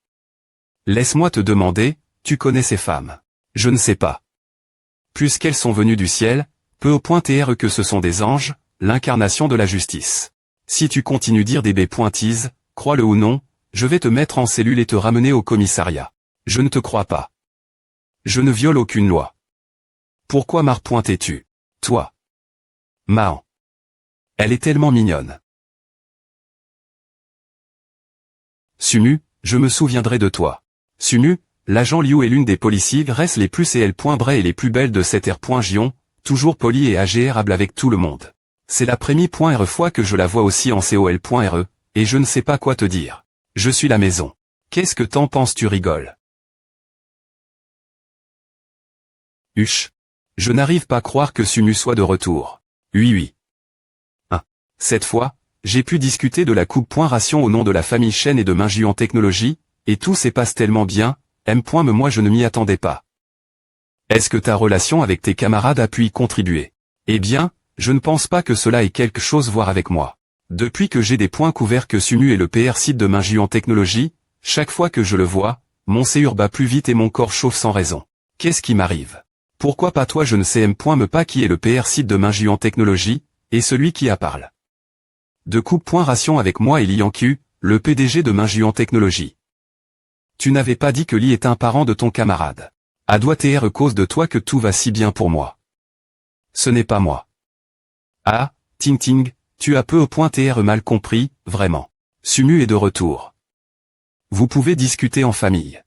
Laisse-moi te demander, tu connais ces femmes? Je ne sais pas. Puisqu'elles sont venues du ciel, peu au point que ce sont des anges, l'incarnation de la justice. Si tu continues dire des B.Ts, crois-le ou non, je vais te mettre en cellule et te ramener au commissariat. Je ne te crois pas. Je ne viole aucune loi. Pourquoi m'as-tu? Toi. Mahan. Elle est tellement mignonne. Sumu, je me souviendrai de toi. Sumu, l'agent Liu est l'une des policiers les plus CL.bray et les plus belles de cette R.Gion, toujours polie et agréable avec tout le monde. C'est la première fois que je la vois aussi en COL.RE, et je ne sais pas quoi te dire. Je suis la maison. Qu'est-ce que t'en penses? Tu rigoles? Huch. Je n'arrive pas à croire que Sunu soit de retour. Oui. Cette fois, j'ai pu discuter de la coupe ration au nom de la famille Chen et de Minju en technologie, et tout se passe tellement bien, mais moi je ne m'y attendais pas. Est-ce que ta relation avec tes camarades a pu y contribuer? Eh bien, je ne pense pas que cela ait quelque chose à voir avec moi. Depuis que j'ai des points couverts que Sunu est le PR site de Minju en technologie, chaque fois que je le vois, mon cœur bat plus vite et mon corps chauffe sans raison. Qu'est-ce qui m'arrive? Pourquoi pas toi? Je ne sais me pas qui est le PR site de Minju en technologie, et celui qui a parle. De coupe ration avec moi et Li Yanqiu, le PDG de Minju en technologie. Tu n'avais pas dit que Li est un parent de ton camarade. À doit être cause de toi que tout va si bien pour moi. Ce n'est pas moi. Ah, Ting, tu as peu au point mal compris, vraiment. Sunu est de retour. Vous pouvez discuter en famille.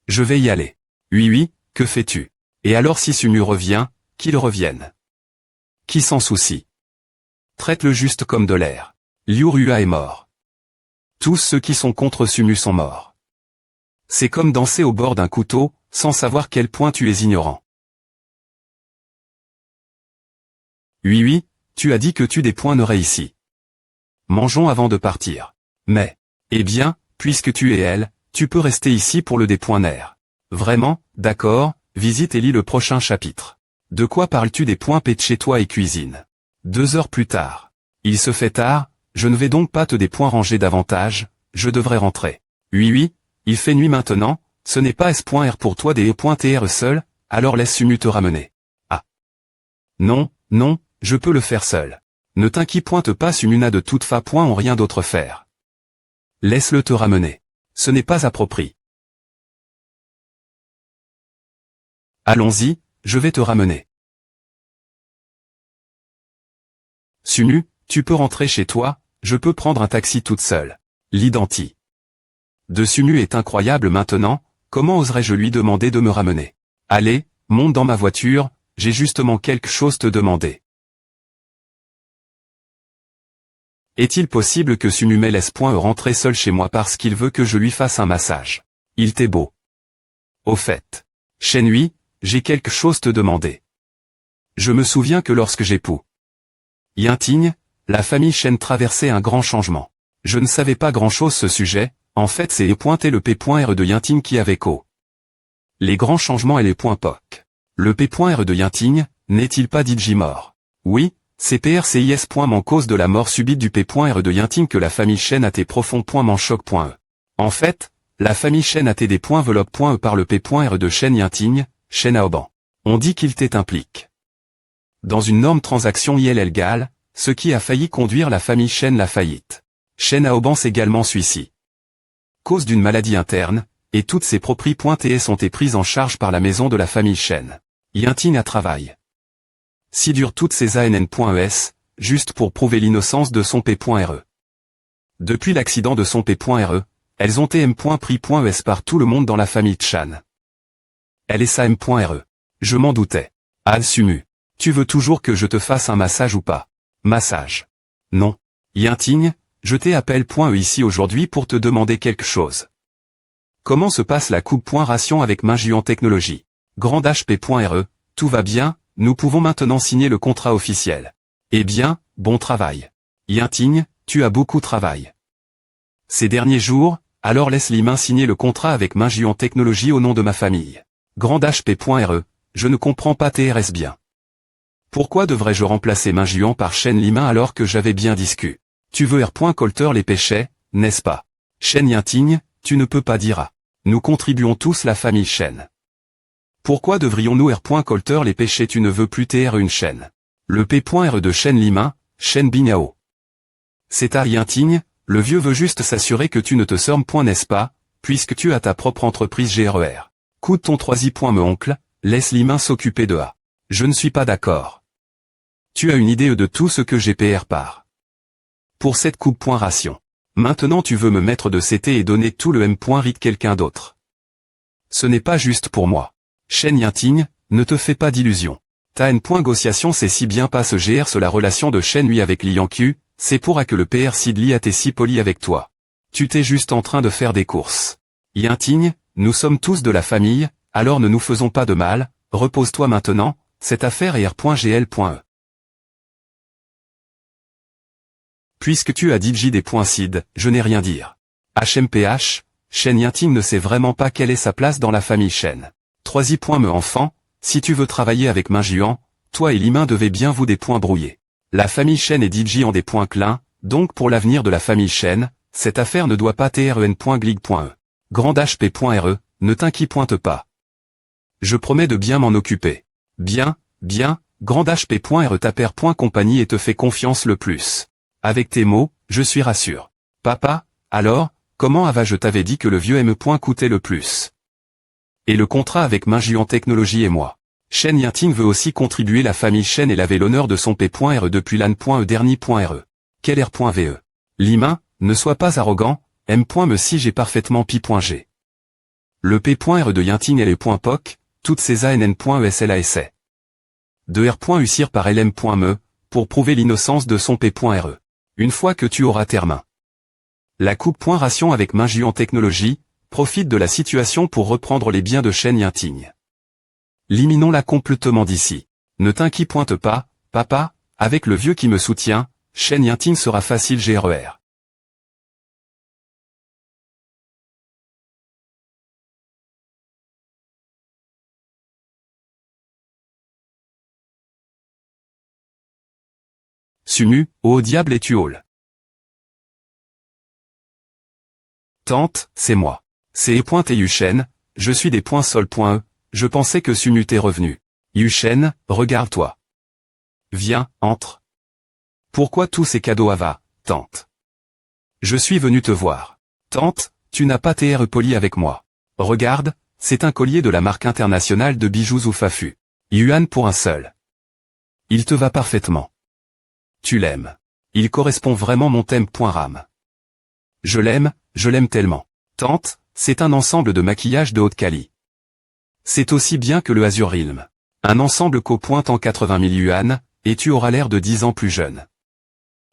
Je vais y aller. Oui, que fais-tu? Et alors si Sunu revient, qu'il revienne. Qui s'en soucie? Traite-le juste comme de l'air. Liu Rua est mort. Tous ceux qui sont contre Sunu sont morts. C'est comme danser au bord d'un couteau, sans savoir quel point tu es ignorant. Oui, tu as dit que tu des points n'aurais ici. Mangeons avant de partir. Mais, eh bien, puisque tu es elle, tu peux rester ici pour le dépoint-nerf. Vraiment, d'accord, visite et lis le prochain chapitre. De quoi parles-tu des points P de chez toi et cuisine? 2 heures plus tard. Il se fait tard, je ne vais donc pas te des points ranger davantage, je devrais rentrer. Oui, il fait nuit maintenant, ce n'est pas S.R pour toi des E.TR seul, alors laisse Sunu te ramener. Ah. Non, je peux le faire seul. Ne t'inquiète pas, Sunu n'a de toute façon rien d'autre faire. Laisse-le te ramener. Ce n'est pas approprié. Allons-y, je vais te ramener. Sunu, tu peux rentrer chez toi, je peux prendre un taxi toute seule. L'identi. De Sunu est incroyable maintenant, comment oserais-je lui demander de me ramener? Allez, monte dans ma voiture, j'ai justement quelque chose te demander. Est-il possible que Sunu me laisse rentrer seul chez moi parce qu'il veut que je lui fasse un massage? Il t'est beau. Au fait. Shenhui, j'ai quelque chose te demander. Je me souviens que lorsque j'époux Yinting, la famille Shen traversait un grand changement. Je ne savais pas grand-chose ce sujet, en fait c'est le P.R de Yinting qui avait les grands changements et les points POC. Le P.R de Yinting, n'est-il pas dit mort? Oui, c'est PRCIS. En cause de la mort subite du P.R de Yinting que la famille Shen a été profond. Choc.e. En fait, la famille Shen a été des veloppe.e par le P.R de Shen Yinting, Shen Aoban. On dit qu'il implique dans une énorme transaction illégale, ce qui a failli conduire la famille Shen la faillite. Shen Aoban également suicide. Cause d'une maladie interne, et toutes ses propriétés ont été prises en charge par la maison de la famille Shen. Yinting a travaillé. Si dure toutes ces ANN.ES, juste pour prouver l'innocence de son P.RE. Depuis l'accident de son P.RE, elles ont été pris.ES par tout le monde dans la famille Chan. Elle est sa M.RE. Je m'en doutais. Al-Sumu. Tu veux toujours que je te fasse un massage ou pas? Massage. Non. Yinting, je t'appelle.E ici aujourd'hui pour te demander quelque chose. Comment se passe la coupe ration avec Minju en technologie? Grand HP.RE, tout va bien, nous pouvons maintenant signer le contrat officiel. Eh bien, bon travail. Yinting, tu as beaucoup travaillé ces derniers jours, alors laisse Limin signer le contrat avec Minju en technologie au nom de ma famille. Grand HP.RE, je ne comprends pas TRS bien. Pourquoi devrais-je remplacer Minjuan par Shen Limin alors que j'avais bien discu? Tu veux R.Colter les péchets, n'est-ce pas? Shen Yinting, tu ne peux pas dire ah. Nous contribuons tous la famille Shen. Pourquoi devrions-nous R.Colter les péchés? Tu ne veux plus TR une chaîne. Le P.R de Shen Limin, Shen Binyao. C'est à Yinting, le vieux veut juste s'assurer que tu ne te sommes point n'est-ce pas, puisque tu as ta propre entreprise GRER. Coude ton me oncle, laisse Limin s'occuper de A. Je ne suis pas d'accord. Tu as une idée de tout ce que j'ai PR par. Pour cette coupe ration. Maintenant tu veux me mettre de CT et donner tout le M.RIT quelqu'un d'autre. Ce n'est pas juste pour moi. Shen Yinting, ne te fais pas d'illusions. Ta N.Négociation c'est si bien passe GR sur la relation de Shen Hui avec Li Yanqiu, c'est pour que le PR Sidli a été si poli avec toi. Tu t'es juste en train de faire des courses. Yinting, nous sommes tous de la famille, alors ne nous faisons pas de mal, repose-toi maintenant, cette affaire est r.gl.e. Puisque tu as DJ des points cid, je n'ai rien dire. HMPH, Shen Yinting ne sait vraiment pas quelle est sa place dans la famille Shen. 3i. Me enfant, si tu veux travailler avec Minjuan, toi et Limin devez bien vous des points brouillés. La famille Shen et DJ ont des points clins, donc pour l'avenir de la famille Shen, cette affaire ne doit pas tren.glig.e. Grand hp.re, ne t'inquiète pas. Je promets de bien m'en occuper. Bien, grand hp.re taper.compagnie et te fais confiance le plus. Avec tes mots, je suis rassure. Papa, alors, comment je t'avais dit que le vieux M. coûtait le plus. Et le contrat avec Minjuan Technologies et moi. Shen Yinting veut aussi contribuer la famille Shen et laver l'honneur de son P.re depuis l'an.e dernier.re. Quel R.ve. Limin, ne sois pas arrogant, M.me si j'ai parfaitement pi.g. Le P.re de Yinting et les .poc, toutes ces ANN.eslasA. De R.usir par LM.me, pour prouver l'innocence de son P.re. Une fois que tu auras tes mains. La coupe.ration avec Minjuan Technologies, profite de la situation pour reprendre les biens de Shen Yinting. Liminons-la complètement d'ici. Ne t'inquiète pas, papa, avec le vieux qui me soutient, Shen Yinting sera facile GRER. Sumu, ô diable et tu hall. Tante, c'est moi. C'est et Yushen, je suis des points sol.e, je pensais que Sumu t'est revenu. Yushen, regarde-toi. Viens, entre. Pourquoi tous ces cadeaux Ava, tante? Je suis venu te voir. Tante, tu n'as pas TR poli avec moi. Regarde, c'est un collier de la marque internationale de bijoux Oufafu. Yuan pour un seul. Il te va parfaitement. Tu l'aimes. Il correspond vraiment mon thème.ram. Je l'aime tellement. Tante, c'est un ensemble de maquillage de haute qualité. C'est aussi bien que le Azure Realm. Un ensemble qu'au pointe en 80 000 yuan, et tu auras l'air de 10 ans plus jeune.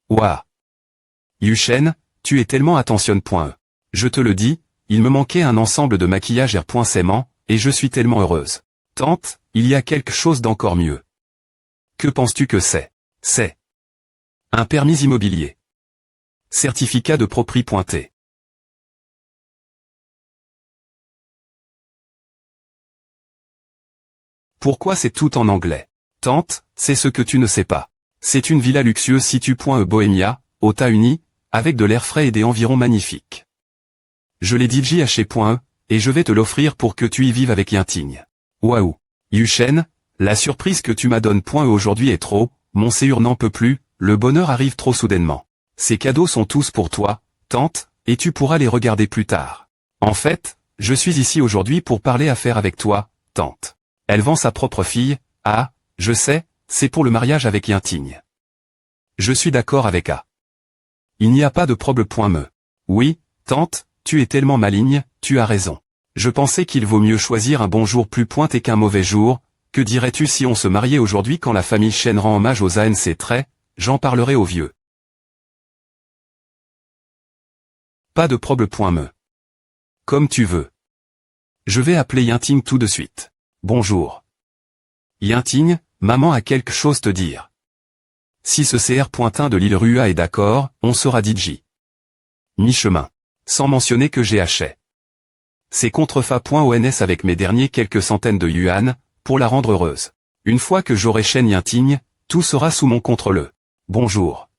Ouah. Yushen, tu es tellement attentionne.e. Je te le dis, il me manquait un ensemble de maquillage R.Sément, et je suis tellement heureuse. Tante, il y a quelque chose d'encore mieux. Que penses-tu que c'est? C'est un permis immobilier. Certificat de propriété. Pourquoi c'est tout en anglais? Tante, c'est ce que tu ne sais pas. C'est une villa luxueuse située Bohémia, aux États-Unis, avec de l'air frais et des environs magnifiques. Je l'ai dit JH.e, et je vais te l'offrir pour que tu y vives avec Yinting. Waouh. Yushen, la surprise que tu m'as donne.e aujourd'hui est trop, mon séjour n'en peut plus, le bonheur arrive trop soudainement. Ces cadeaux sont tous pour toi, tante, et tu pourras les regarder plus tard. En fait, je suis ici aujourd'hui pour parler affaires avec toi, tante. Elle vend sa propre fille, ah, je sais, c'est pour le mariage avec Yinting. Je suis d'accord avec A. Il n'y a pas de problème.me. Oui, tante, tu es tellement maligne, tu as raison. Je pensais qu'il vaut mieux choisir un bon jour plus pointé qu'un mauvais jour, que dirais-tu si on se mariait aujourd'hui quand la famille Shen rend hommage aux ANC traits, j'en parlerai aux vieux. Pas de problème.me. Comme tu veux. Je vais appeler Yinting tout de suite. Bonjour. Yinting, maman a quelque chose te dire. Si ce CR.1 de l'île Rua est d'accord, on sera DJ. Mi-chemin. Sans mentionner que j'ai acheté. C'est contrefa.ons avec mes derniers quelques centaines de yuan, pour la rendre heureuse. Une fois que j'aurai Shen Yinting, tout sera sous mon contrôle. Bonjour.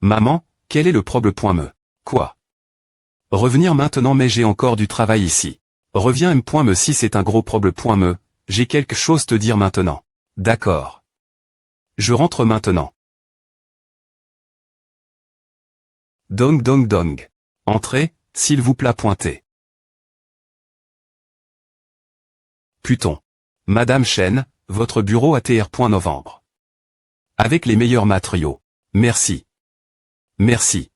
Maman, quel est le problème.me? Quoi? Revenir maintenant mais j'ai encore du travail ici. Reviens M.me si c'est un gros problème.me, j'ai quelque chose te dire maintenant. D'accord. Je rentre maintenant. Dong. Entrez, s'il vous plaît pointez. Putain. Madame Shen, votre bureau à TR.novembre. Avec les meilleurs matériaux. Merci. Merci.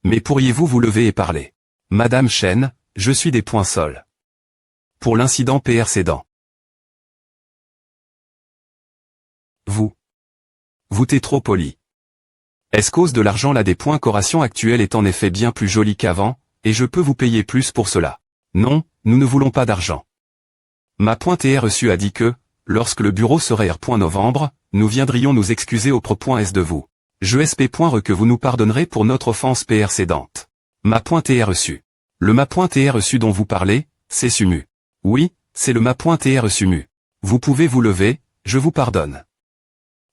Mais pourriez-vous vous lever et parler? Madame Shen, je suis des points sols. Pour l'incident précédent. Vous t'es trop poli. Est-ce cause de l'argent là des points coration actuelle est en effet bien plus jolie qu'avant, et je peux vous payer plus pour cela. Non, nous ne voulons pas d'argent. Ma.TR reçu a dit que, lorsque le bureau serait R.Novembre, nous viendrions nous excuser au Pro.S de vous. Je SP.Re que vous nous pardonnerez pour notre offense PR cédante. Ma.TR reçu. Le Ma.TR reçu dont vous parlez, c'est Sumu. Oui, c'est le Ma.TR reçu Mu. Vous pouvez vous lever, je vous pardonne.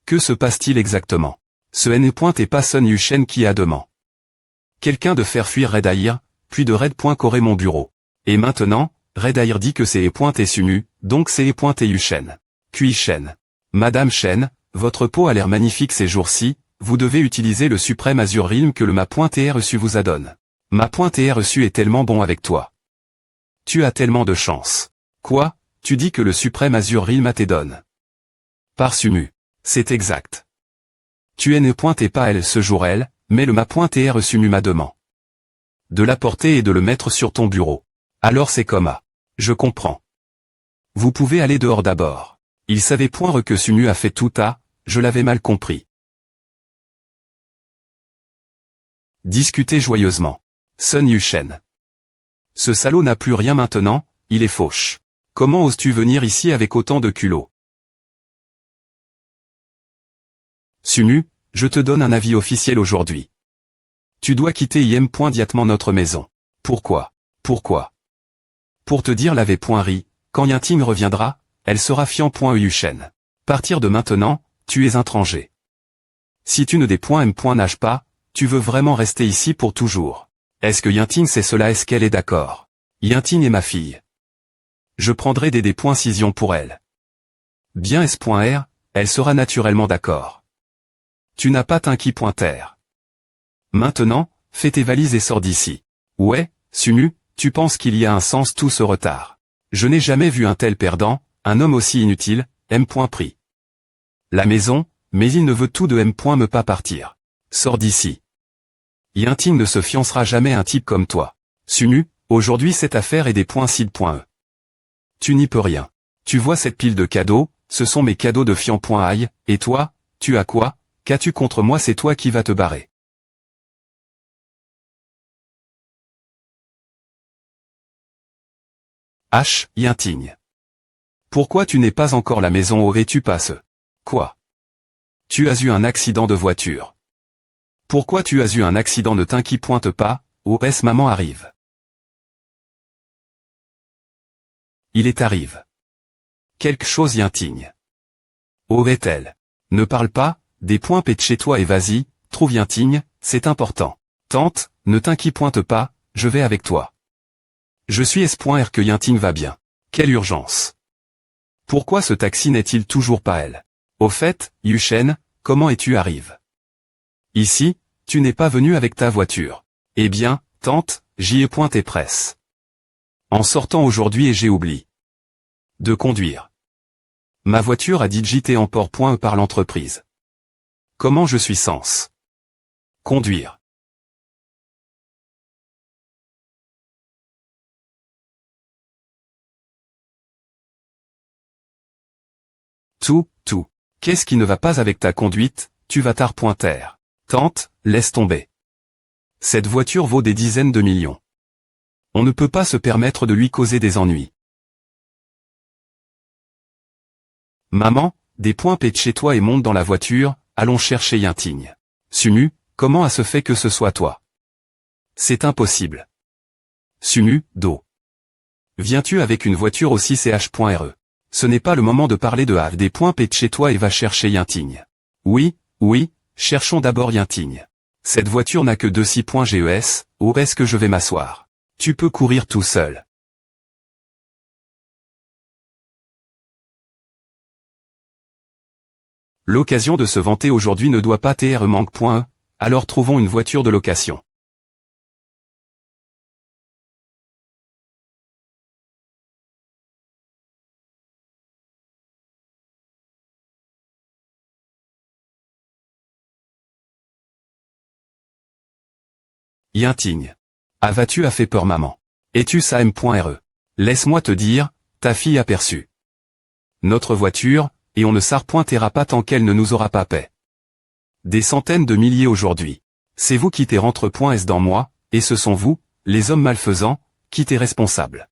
Que se passe-t-il exactement? Ce N.T pas Sun Yushen qui a demandé. Quelqu'un de faire fuir Red Air, puis de Red.Coré mon bureau. Et maintenant, Red Air dit que c'est E.T Sumu, donc c'est E.T Yushen. Puis Shen. Madame Shen, votre peau a l'air magnifique ces jours-ci, vous devez utiliser le suprême Azure Realm que le Ma.TR reçu vous adonne. Ma.TR reçu est tellement bon avec toi. Tu as tellement de chance. Quoi, tu dis que le suprême Azure Realm te donne. Par Sumu. C'est exact. Tu N.T pas elle ce jour elle, mais le Ma.TR reçu Mu m'a demandé de l'apporter et de le mettre sur ton bureau. Alors c'est comme A. Je comprends. Vous pouvez aller dehors d'abord. Il savait point que Sumu a fait tout à, je l'avais mal compris. Discutez joyeusement. Sun Yushen. Ce salaud n'a plus rien maintenant, il est fauche. Comment oses-tu venir ici avec autant de culot? Sumu, je te donne un avis officiel aujourd'hui. Tu dois quitter immédiatement notre maison. Pourquoi? Pourquoi? Pour te dire l'avait.ri, quand Yinting reviendra, elle sera Fian.Yushen. Partir de maintenant, tu es étranger. Si tu ne nage pas, tu veux vraiment rester ici pour toujours. Est-ce que Yinting sait cela? Est-ce qu'elle est d'accord? Yinting est ma fille. Je prendrai des décisions pour elle. Bien S.R, elle sera naturellement d'accord. Tu n'as pas Tinky.R. Maintenant, fais tes valises et sors d'ici. Ouais, Sumu, tu penses qu'il y a un sens tout ce retard. Je n'ai jamais vu un tel perdant, un homme aussi inutile, M.Pris. La maison, mais il ne veut tout de M.Me pas partir. Sors d'ici. Yinting ne se fiancera jamais à un type comme toi. Sumu, aujourd'hui cette affaire est des .Sid.E. Tu n'y peux rien. Tu vois cette pile de cadeaux, ce sont mes cadeaux de Fian.Aïe, et toi, tu as quoi? Qu'as-tu contre moi? C'est toi qui vas te barrer. H. Yinting. Pourquoi tu n'es pas encore à la maison? Aurais-tu pas ce? Quoi? Tu as eu un accident de voiture. Pourquoi tu as eu un accident? Ne t'inquiète pas, OS maman arrive. Il est arrive. Quelque chose Yinting. Aurait-elle? Ne parle pas, des points pète chez toi et vas-y, trouve Yinting, c'est important. Tante, ne t'inquiète pas, je vais avec toi. Je suis S.R que Yinting va bien. Quelle urgence. Pourquoi ce taxi n'est-il toujours pas elle? Au fait, Yushen, comment es-tu arrive? Ici, tu n'es pas venu avec ta voiture. Eh bien, tante, j'y ai pointé presse. En sortant aujourd'hui et j'ai oublié de conduire. Ma voiture a digité en port.E par l'entreprise. Comment je suis censé conduire? Tout. Qu'est-ce qui ne va pas avec ta conduite? Tu vas tard.R. Tante, laisse tomber. Cette voiture vaut des dizaines de millions. On ne peut pas se permettre de lui causer des ennuis. Maman, des points pète chez toi et monte dans la voiture, allons chercher Yinting. Sumu, comment a se fait que ce soit toi? C'est impossible. Sumu, Do. Viens-tu avec une voiture aussi? CH.RE. Ce n'est pas le moment de parler de des points pète chez toi et va chercher Yinting. Oui, cherchons d'abord Yinting. Cette voiture n'a que 6.GES, où est-ce que je vais m'asseoir? Tu peux courir tout seul. L'occasion de se vanter aujourd'hui ne doit pas manque.E, alors trouvons une voiture de location. Yinting. Ah vas-tu a fait peur maman. Es-tu ça M.RE? Laisse-moi te dire, ta fille a perçu notre voiture, et on ne s'arpointera pas tant qu'elle ne nous aura pas paix. Des centaines de milliers aujourd'hui. C'est vous qui t'es rentre.S dans moi, et ce sont vous, les hommes malfaisants, qui t'es responsables.